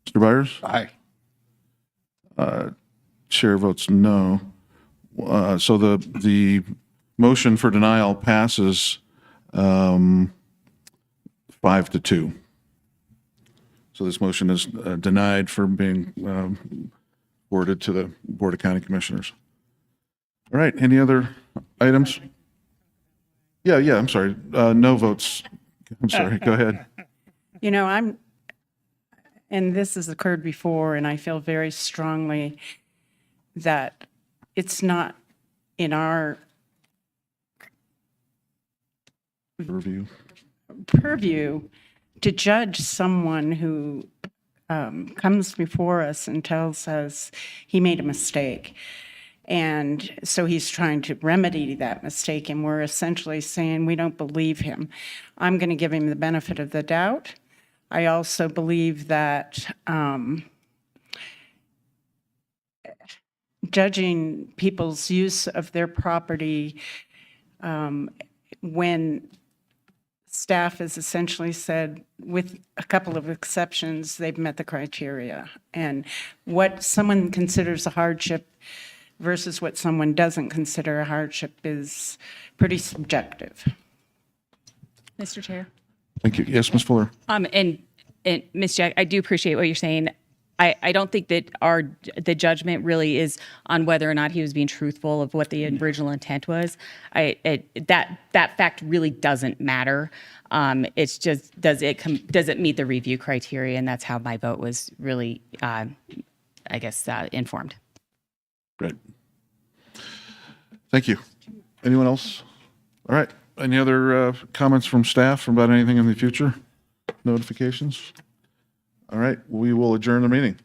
Mr. Byers? Aye. Chair votes no. So the motion for denial passes 5-2. So this motion is denied for being forwarded to the Board of County Commissioners. All right, any other items? Yeah, I'm sorry. No votes. I'm sorry, go ahead. You know, and this has occurred before, and I feel very strongly that it's not in our purview to judge someone who comes before us and tells us he made a mistake. And so he's trying to remedy that mistake, and we're essentially saying we don't believe him. I'm going to give him the benefit of the doubt. I also believe that judging people's use of their property when staff has essentially said, with a couple of exceptions, they've met the criteria. And what someone considers a hardship versus what someone doesn't consider a hardship is pretty subjective. Mr. Chair. Thank you. Yes, Ms. Fuller. And Ms. Jack, I do appreciate what you're saying. I don't think that the judgment really is on whether or not he was being truthful of what the original intent was. That fact really doesn't matter. It's just does it meet the review criteria, and that's how my vote was really, informed. Great. Thank you. Anyone else? All right. Any other comments from staff about anything in the future? Notifications? All right. We will adjourn the meeting.